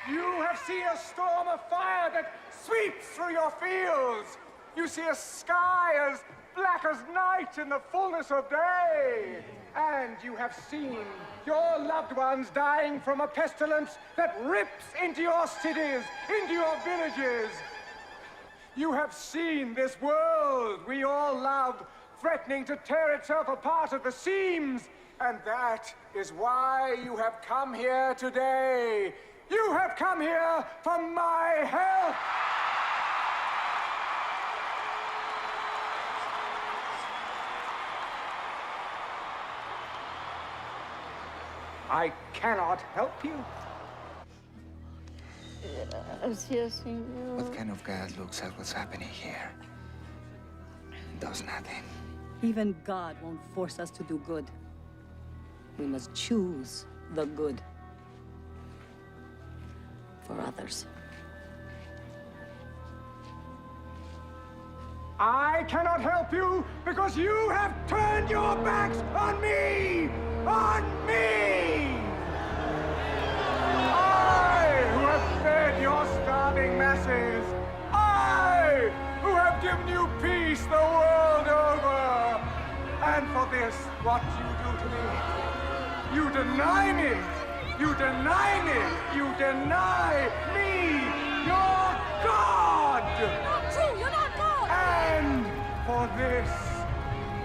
You have seen a storm of fire that sweeps through your fields. You see a sky as black as night in the fullness of day. And you have seen your loved ones dying from a pestilence that rips into your cities, into your villages. You have seen this world we all love threatening to tear itself apart at the seams. And that is why you have come here today. You have come here for my help. I cannot help you. Yes, Senor. What kind of God looks at what's happening here? Does nothing. Even God won't force us to do good. We must choose the good for others. I cannot help you because you have turned your backs on me! On me! I, who have fed your starving masses! I, who have given you peace the world over! And for this, what you do to me? You deny me! You deny me! You deny me! Your God! Not true! You're not God! And for this,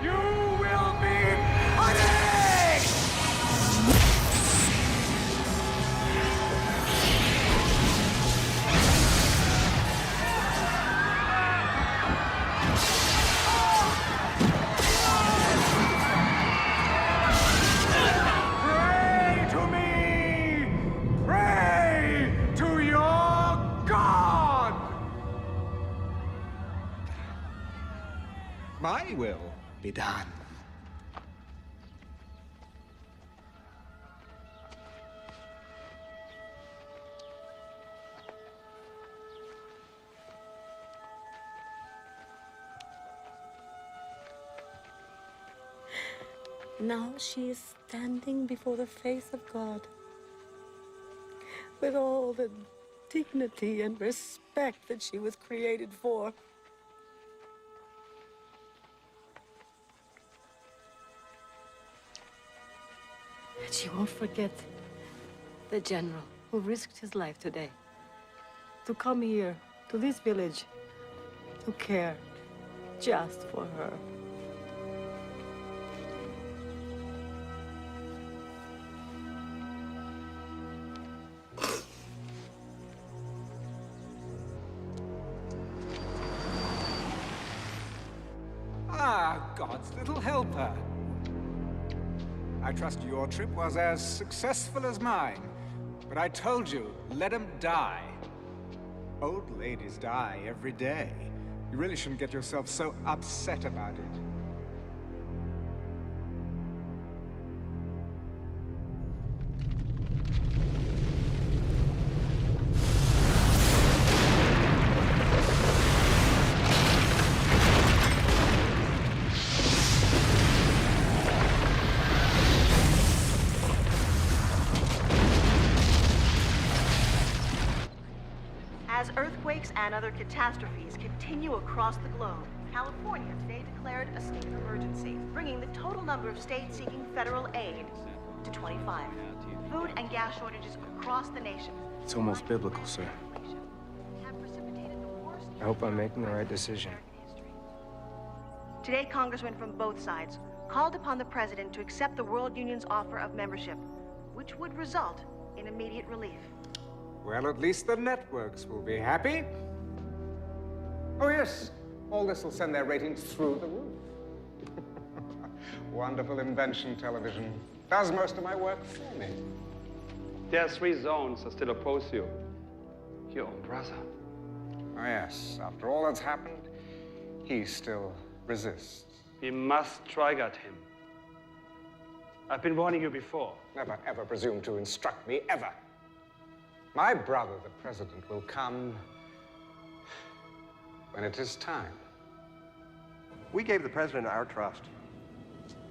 you will be punished! Pray to me! Pray to your God! My will be done. Now she is standing before the face of God with all the dignity and respect that she was created for. And she won't forget the general who risked his life today to come here, to this village, to care just for her. God's little helper. I trust your trip was as successful as mine, but I told you, let them die. Old ladies die every day. You really shouldn't get yourself so upset about it. As earthquakes and other catastrophes continue across the globe, California today declared a state of emergency, bringing the total number of states seeking federal aid to 25. Food and gas shortages across the nation. It's almost biblical, sir. I hope I'm making the right decision. Today, congressmen from both sides called upon the president to accept the World Union's offer of membership, which would result in immediate relief. Well, at least the networks will be happy. Oh, yes. All this will send their ratings through the roof. Wonderful invention, television. Does most of my work for me. There are 3 zones that still oppose you. Your own brother. Oh, yes. After all that's happened, he still resists. We must strike at him. I've been warning you before. Never, ever presume to instruct me, ever. My brother, the president, will come when it is time. We gave the president our trust.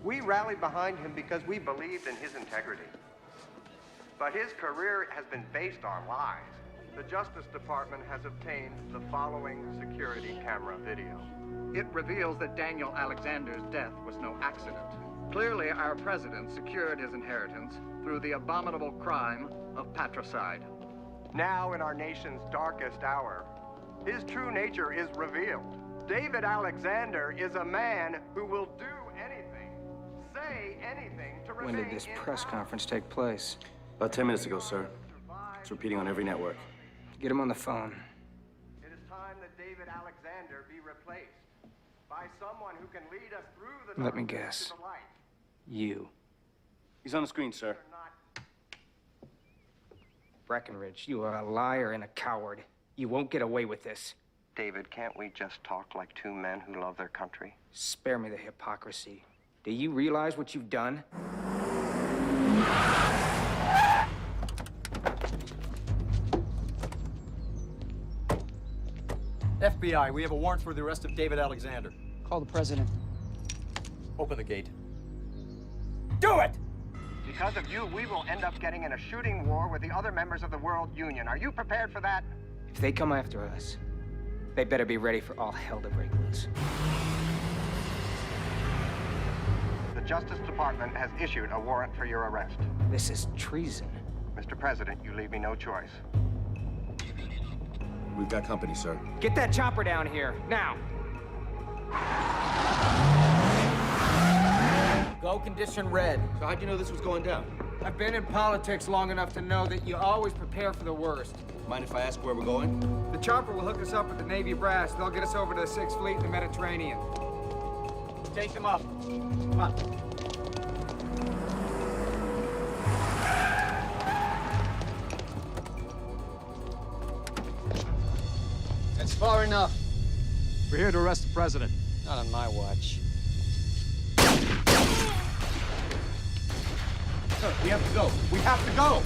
We rallied behind him because we believed in his integrity. But his career has been based on lies. The Justice Department has obtained the following security camera video. It reveals that Daniel Alexander's death was no accident. Clearly, our president secured his inheritance through the abominable crime of patricide. Now, in our nation's darkest hour, his true nature is revealed. David Alexander is a man who will do anything, say anything to remain. When did this press conference take place? About 10 minutes ago, sir. It's repeating on every network. Get him on the phone. It is time that David Alexander be replaced by someone who can lead us through the Let me darkness guess. to the light. You. He's on the screen, sir. Breckenridge, you are a liar and a coward. You won't get away with this. David, can't we just talk like two men who love their country? Spare me the hypocrisy. Do you realize what you've done? FBI, we have a warrant for the arrest of David Alexander. Call the president. Open the gate. Do it! Because of you, we will end up getting in a shooting war with the other members of the World Union. Are you prepared for that? If they come after us, they better be ready for all hell to break loose. The Justice Department has issued a warrant for your arrest. This is treason. Mr. President, you leave me no choice. We've got company, sir. Get that chopper down here, now! Go condition red. So how'd you know this was going down? I've been in politics long enough to know that you always prepare for the worst. Mind if I ask where we're going? The chopper will hook us up with the Navy brass. They'll get us over to the 6th Fleet in the Mediterranean. Take them up. Come on. That's far enough. We're here to arrest the president. Not on my watch. Sir, we have to go. We have to go!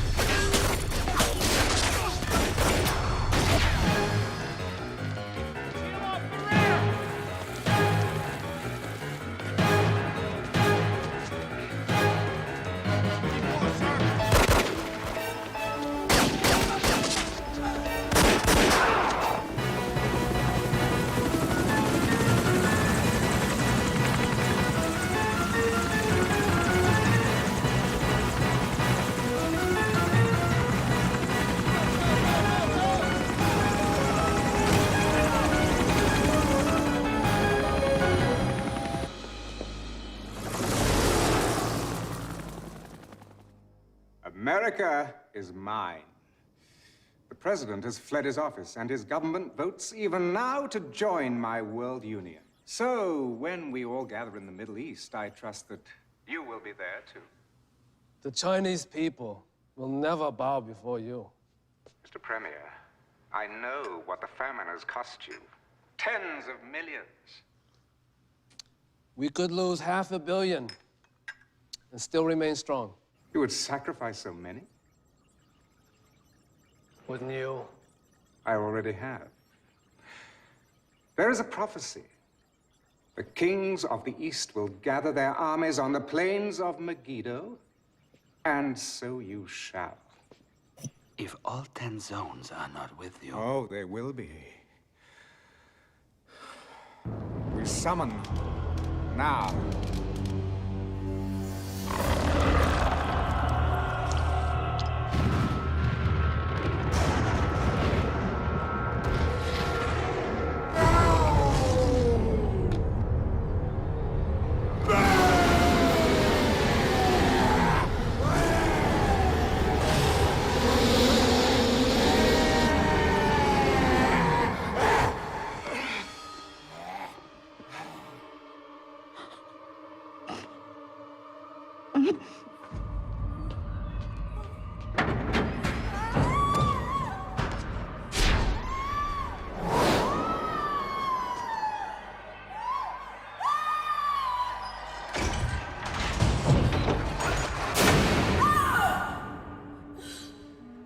America is mine. The president has fled his office, and his government votes even now to join my world union. So, when we all gather in the Middle East, I trust that you will be there, too. The Chinese people will never bow before you. Mr. Premier, I know what the famine has cost you. Tens of millions. We could lose $500 million and still remain strong. You would sacrifice so many? Wouldn't you? I already have. There is a prophecy. The kings of the East will gather their armies on the plains of Megiddo, and so you shall. If all 10 zones are not with you... Oh, they will be. We summon now.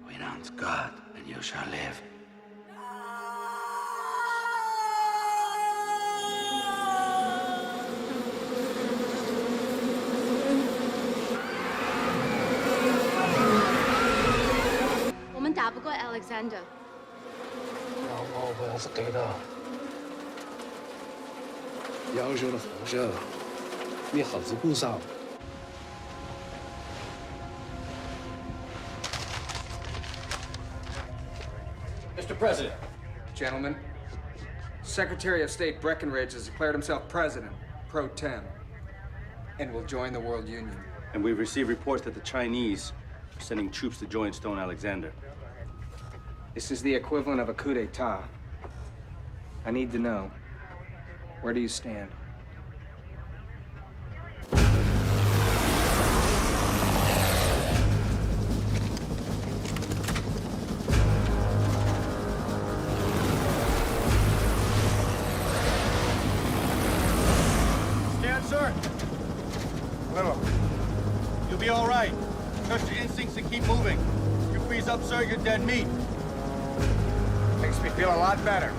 Renounce God, and you shall live. agenda. 老婆婆是对的，要求的后生，你何止不少。 Mr. President. Gentlemen, Secretary of State Breckinridge has declared himself president, pro tem, and will join the World Union. And we've received reports that the Chinese are sending troops to join Stone Alexander. This is the equivalent of a coup d'etat. I need to know, where do you stand? Stand, sir. Little. You'll be all right. Trust your instincts and keep moving. You freeze up, sir, you're dead meat. Makes me feel a lot better.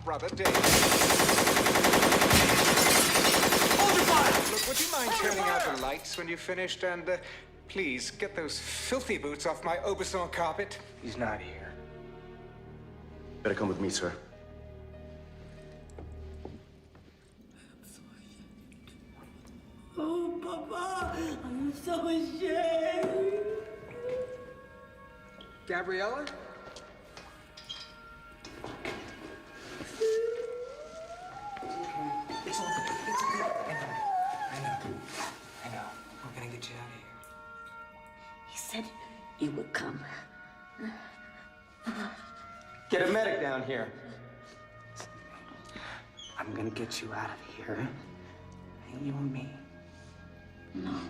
Brother Dave. Hold your fire! Look, would you mind turning out the lights when you've finished? And please, get those filthy boots off my Aubusson carpet. He's not here. Better come with me, sir. Oh, Papa, I'm so ashamed. Gabriella? It's all good. It's okay. I know. I'm gonna get you out of here. He said you would come. Get a medic down here. I'm gonna get you out of here. And you and me. No.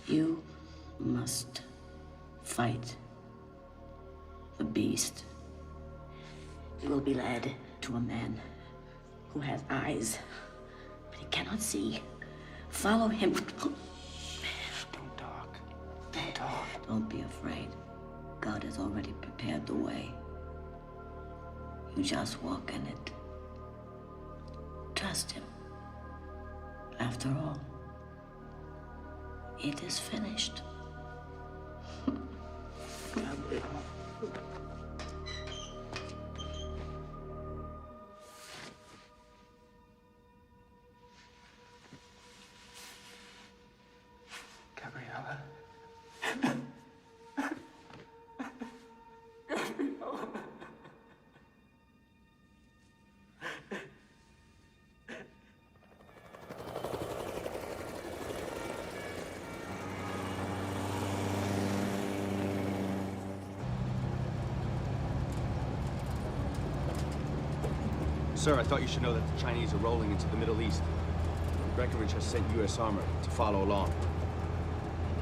You must fight the beast. You will be led to a man who has eyes, but he cannot see. Follow him. Don't talk. Don't talk. Don't be afraid. God has already prepared the way. You just walk in it. Trust him. After all, it is finished. Gabriella. Sir, I thought you should know that the Chinese are rolling into the Middle East. Breckinridge has sent U.S. armor to follow along.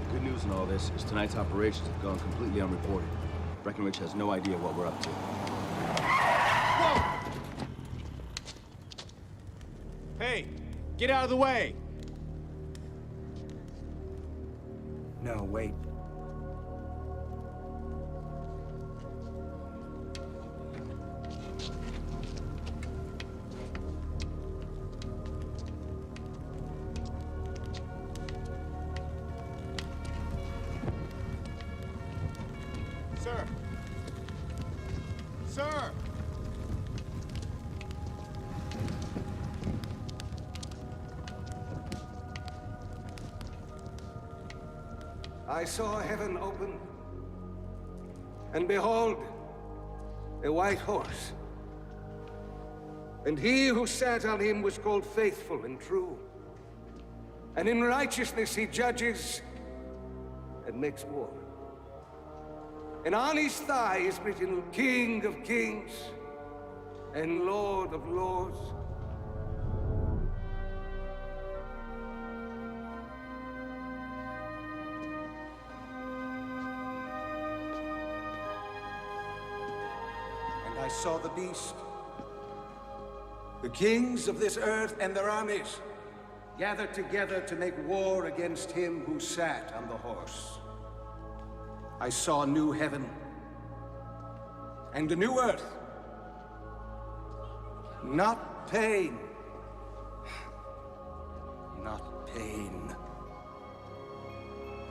The good news in all this is tonight's operations have gone completely unreported. Breckinridge has no idea what we're up to. Whoa! Hey, get out of the way! No, wait. I saw heaven open, and behold, a white horse. And he who sat on him was called Faithful and True. And in righteousness he judges and makes war. And on his thigh is written, King of Kings and Lord of Lords. And I saw the beast, the kings of this earth and their armies, gathered together to make war against him who sat on the horse. I saw a new heaven and a new earth. Not pain. Not pain.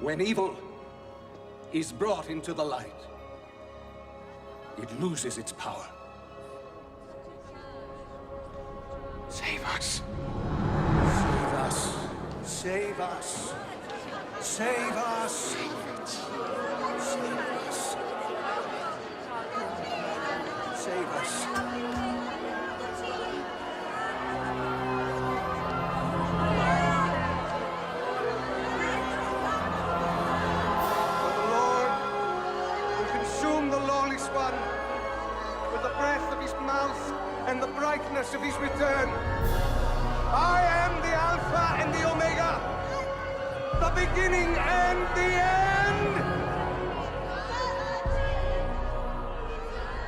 When evil is brought into the light, it loses its power. Save us. Save us. Save us. Save us. Save us. Save us. For the Lord will consume the lawless one with the breath of his mouth and the brightness of his return. I am the Alpha and the Omega, the beginning and the end.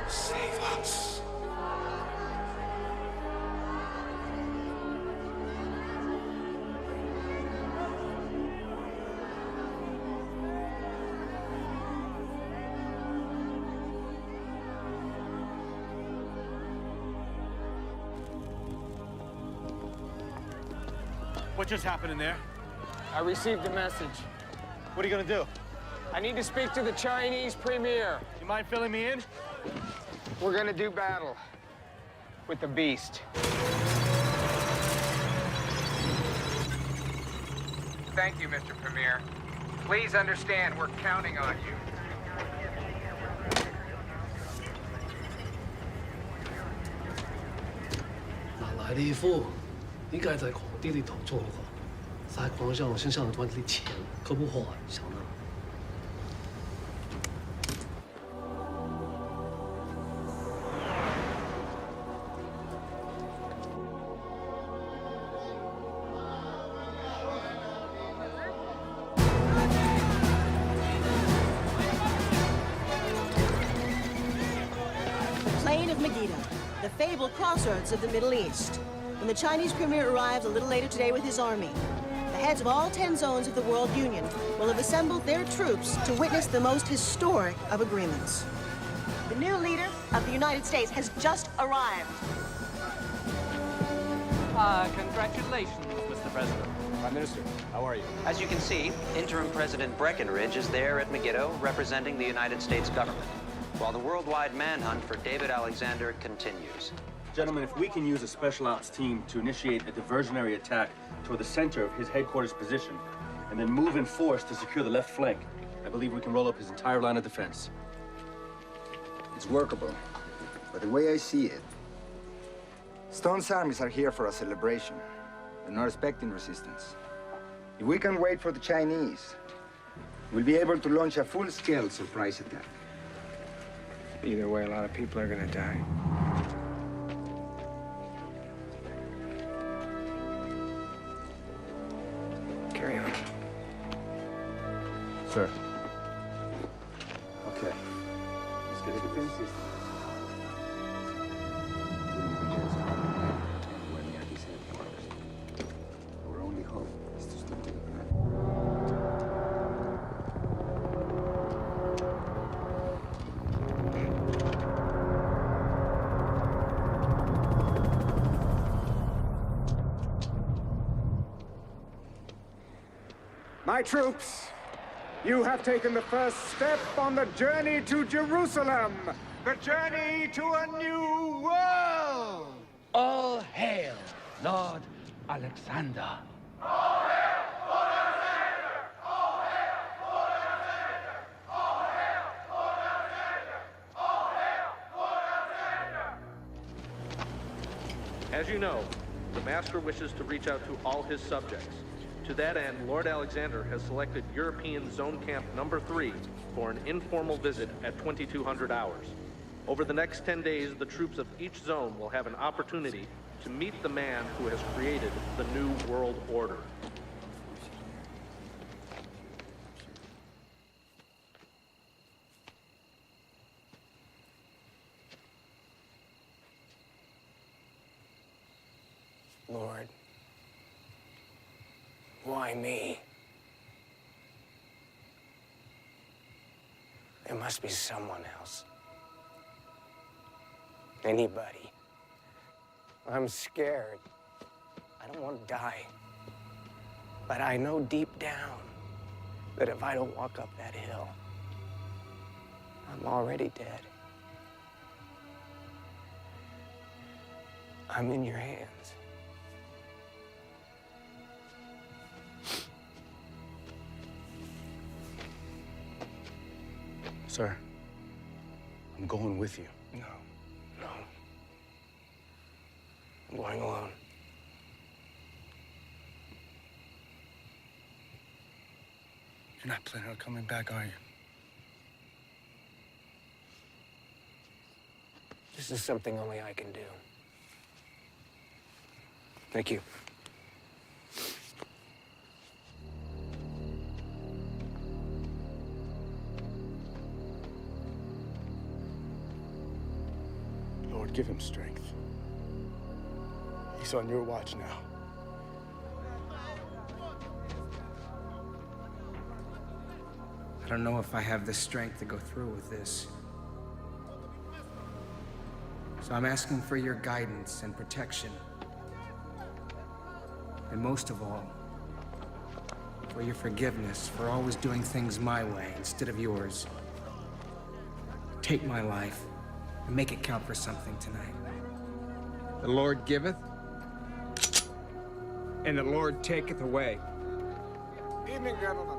Save us. What just happened in there? I received a message. What are you gonna do? I need to speak to the Chinese premier. You mind filling me in? We're gonna do battle with the beast. Thank you, Mr. Premier. Please understand, we're counting on you. 哪来的一副？你该在皇帝里头做过，在皇上身上赚的钱可不好想呢。Plain of Megiddo, the fabled crossroads of the Middle East. When the Chinese premier arrives a little later today with his army, the heads of all 10 zones of the World Union will have assembled their troops to witness the most historic of agreements. The new leader of the United States has just arrived. Congratulations, Mr. President. Prime Minister, how are you? As you can see, interim President Breckinridge is there at Megiddo representing the United States government, while the worldwide manhunt for David Alexander continues. Gentlemen, if we can use a special ops team to initiate a diversionary attack toward the center of his headquarters position, and then move in force to secure the left flank, I believe we can roll up his entire line of defense. It's workable, but the way I see it, Stone's armies are here for a celebration. They're not expecting resistance. If we can wait for the Chinese, we'll be able to launch a full-scale surprise attack. Either way, a lot of people are gonna die. Carry on. Sir. Okay. Let's get a defense system. Our only hope is to stick to the plan. My troops, you have taken the first step on the journey to Jerusalem, the journey to a new world. All hail, Lord Alexander. All hail, Lord Alexander! All hail, Lord As you know, the Master wishes to reach out to all his subjects. To that end, Lord Alexander has selected European Zone Camp Number 3 for an informal visit at 2200 hours. Over the next 10 days, the troops of each zone will have an opportunity to meet the man who has created the New World Order. Lord, why me? There must be someone else. Anybody. I'm scared. I don't want to die. But I know deep down that if I don't walk up that hill, I'm already dead. I'm in your hands. Sir, I'm going with you. No. I'm going alone. You're not planning on coming back, are you? This is something only I can do. Thank you. Lord, give him strength. He's on your watch now. I don't know if I have the strength to go through with this. So I'm asking for your guidance and protection. And most of all, for your forgiveness for always doing things my way instead of yours. Take my life and make it count for something tonight. The Lord giveth, and the Lord taketh away. Evening, gentlemen.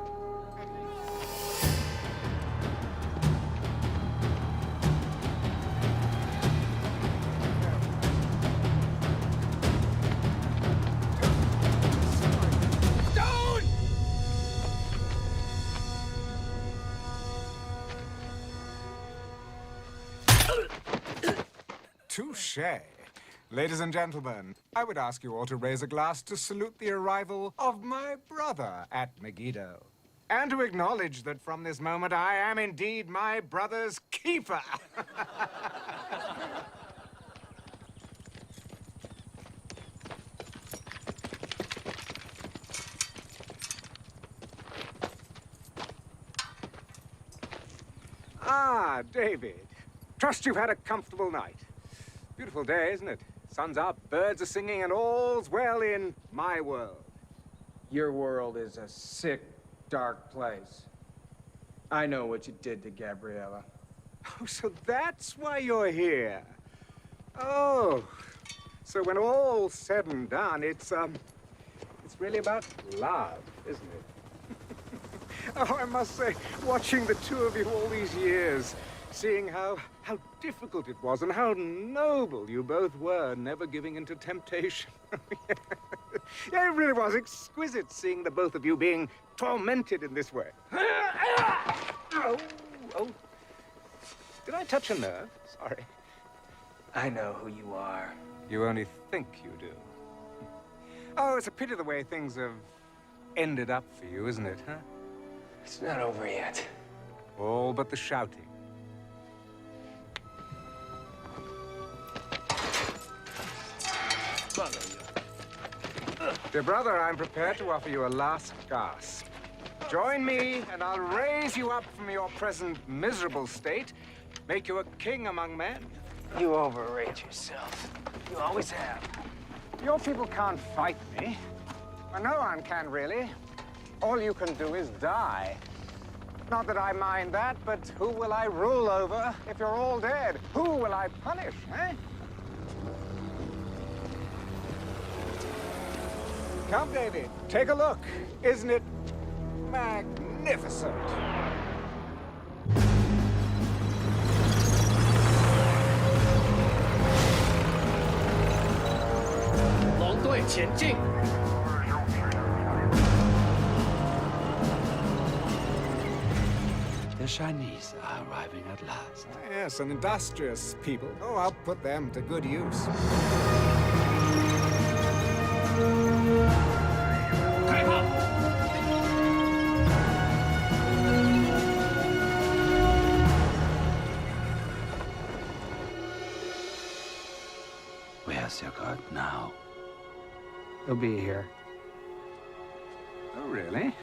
Touché. Ladies and gentlemen, I would ask you all to raise a glass to salute the arrival of my brother at Megiddo. And to acknowledge that from this moment I am indeed my brother's keeper. Ah, David. Trust you've had a comfortable night. Beautiful day, isn't it? Sun's up, birds are singing, and all's well in my world. Your world is a sick, dark place. I know what you did to Gabriella. Oh, so that's why you're here. Oh, so when all's said and done, it's really about love, isn't it? Oh, I must say, watching the two of you all these years, seeing how difficult it was and how noble you both were, never giving into temptation. Yeah, it really was exquisite seeing the both of you being tormented in this way. Oh. Did I touch a nerve? Sorry. I know who you are. You only think you do. Oh, it's a pity the way things have ended up for you, isn't it, huh? It's not over yet. All but the shouting. Dear brother, I'm prepared to offer you a last gasp. Join me, and I'll raise you up from your present miserable state, make you a king among men. You overrate yourself. You always have. Your people can't fight me. Well, no one can, really. All you can do is die. Not that I mind that, but who will I rule over if you're all dead? Who will I punish, eh? Come, David, take a look. Isn't it magnificent? 前进。 The Chinese are arriving at last. Yes, an industrious people. Oh, I'll put them to good use. Where's your God now? He'll be here. Oh, really?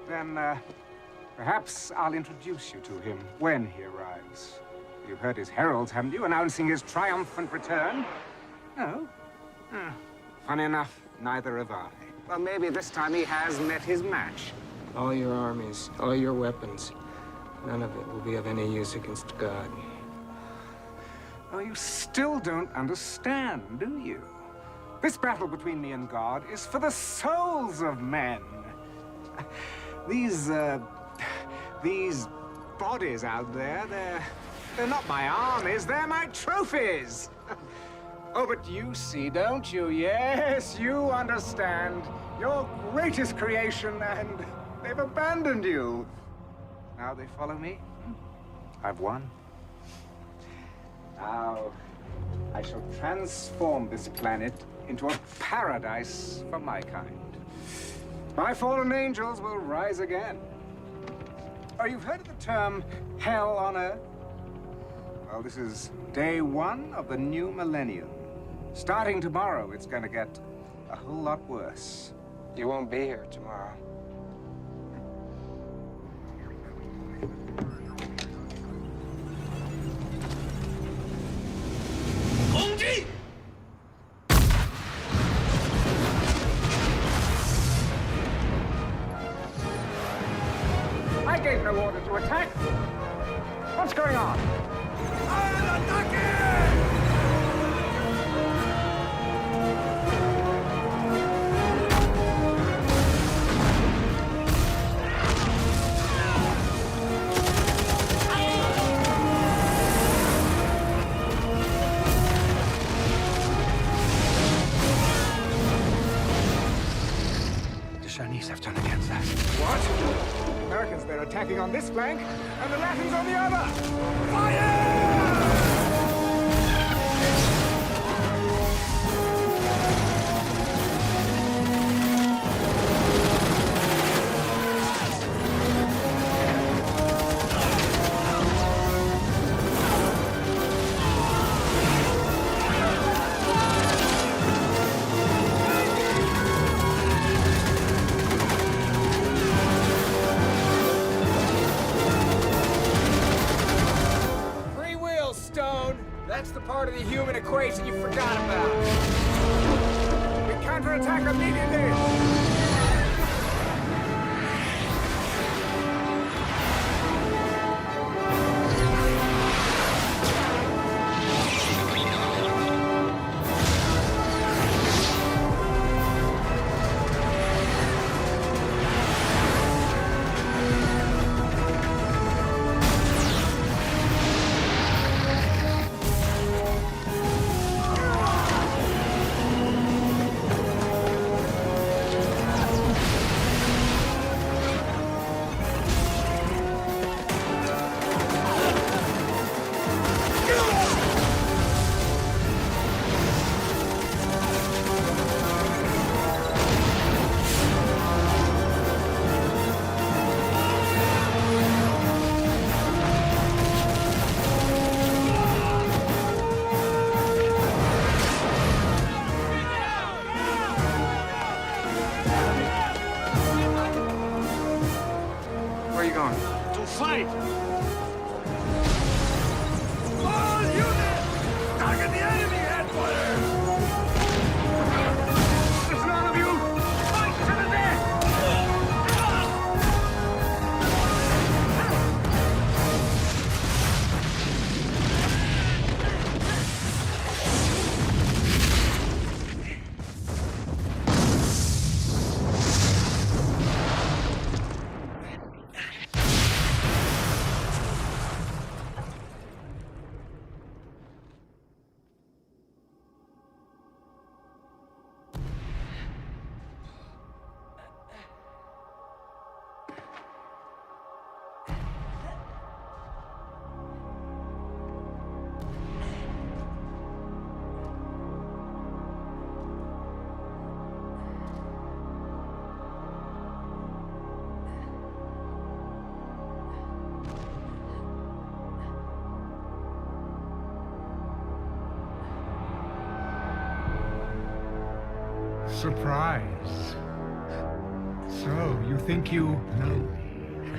Then, perhaps I'll introduce you to him when he arrives. You've heard his heralds, haven't you, announcing his triumphant return? No? Funny enough, neither have I. Well, maybe this time he has met his match. All your armies, all your weapons, none of it will be of any use against God. Oh, you still don't understand, do you? This battle between me and God is for the souls of men. These bodies out there, they're not my armies, they're my trophies. Oh, but you see, don't you? Yes, you understand. Your greatest creation, and they've abandoned you. Now they follow me. I've won. Now, I shall transform this planet into a paradise for my kind. My fallen angels will rise again. Oh, you've heard of the term hell on earth? Well, this is day one of the new millennium. Starting tomorrow, it's going to get a whole lot worse. You won't be here tomorrow. I gave no order to attack. What's going on? The Chinese have turned against us. What? The Americans, they're attacking on this flank, and the Latins on the other. Fire! That's the part of the human equation you forgot about. We counterattack immediately. surprise. So, you think you know me?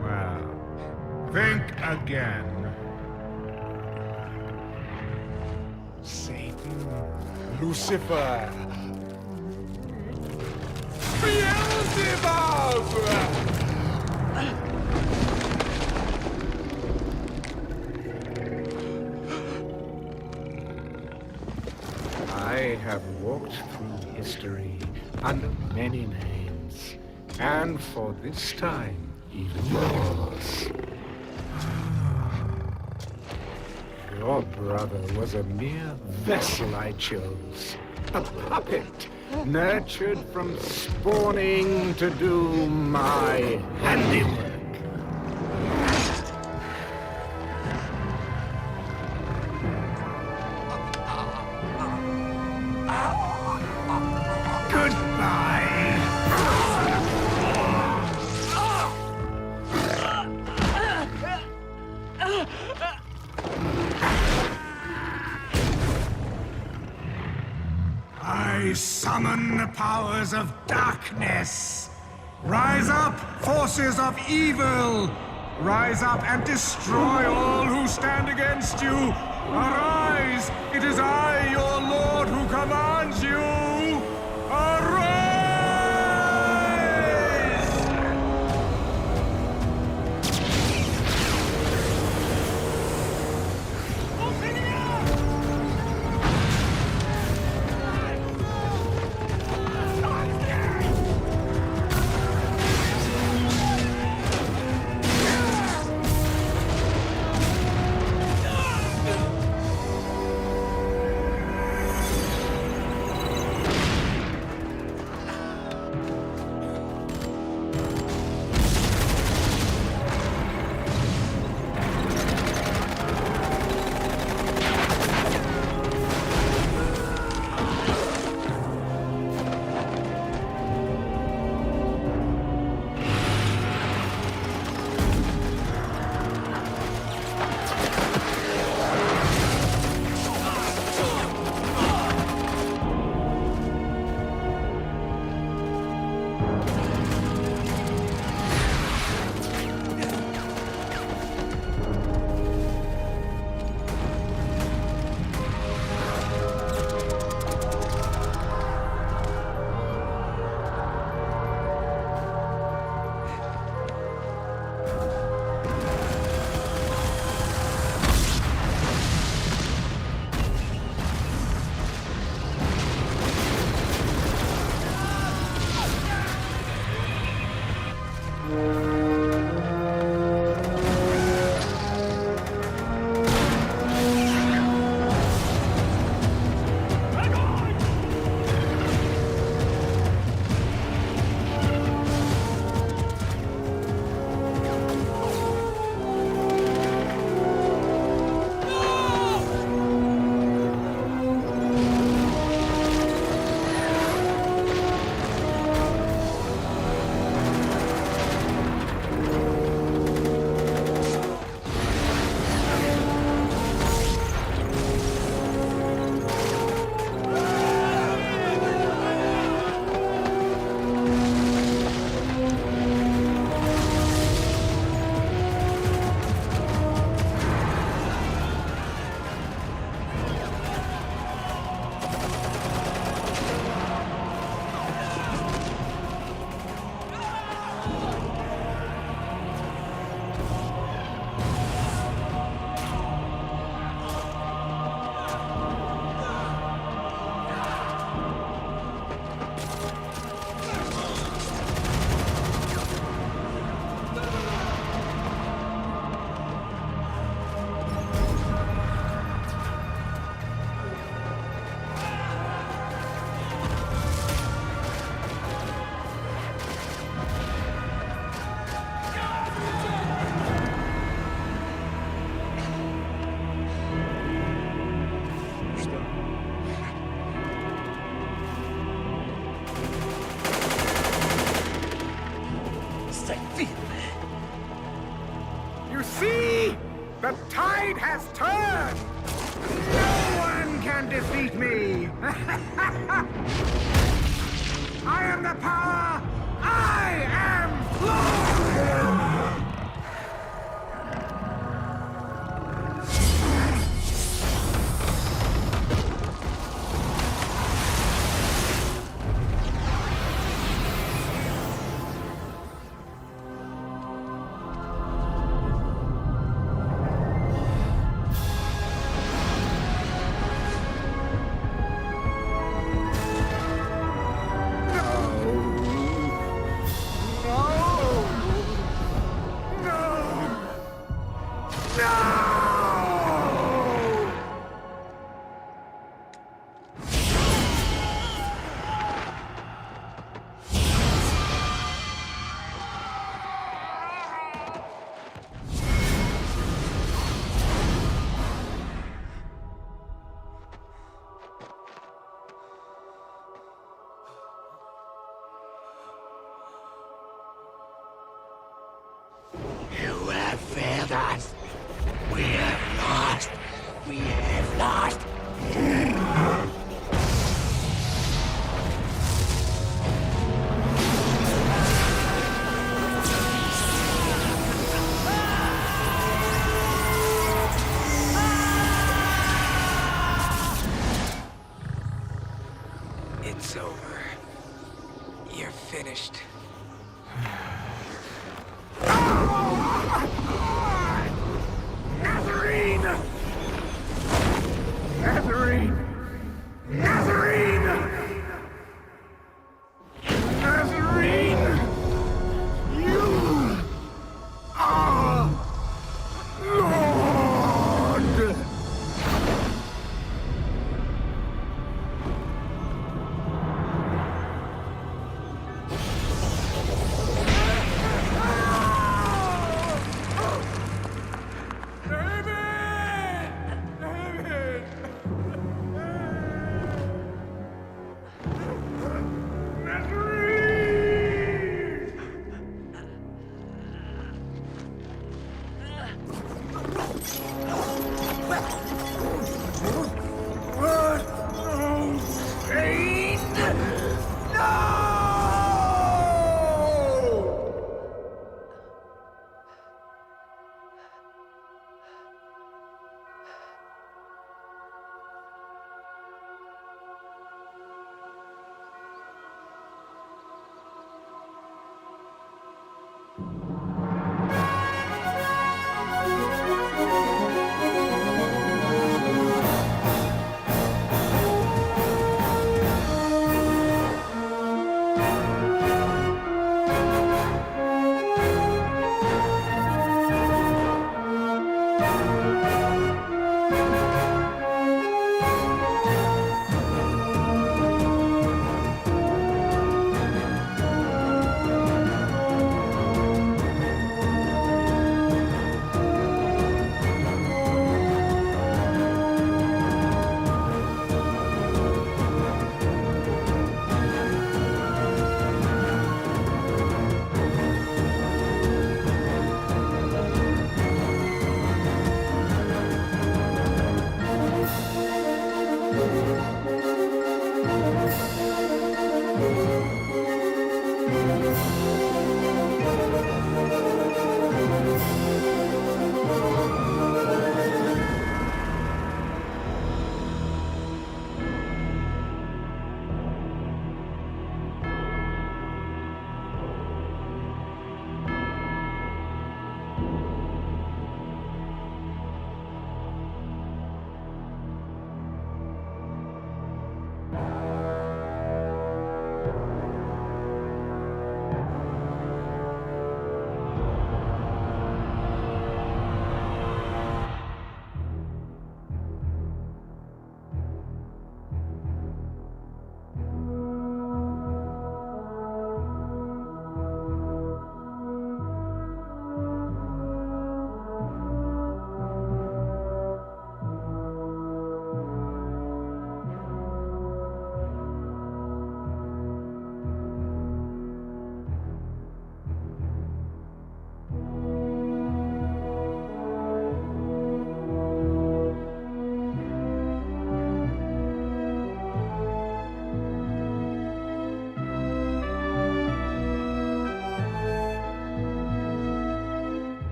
Well, think again. Satan, Lucifer, Beelzebub! I have walked through history under many names, and for this time, even yours. Your brother was a mere vessel I chose, a puppet, nurtured from spawning to do my handiwork. Summon the powers of darkness. Rise up, forces of evil. Rise up and destroy all who stand against you. Arise, it is I, your Lord, who commands you. Arise! The tide has turned! No one can defeat me! the power! I am Lord! You have failed us. We have lost. We have lost. It's over. You're finished.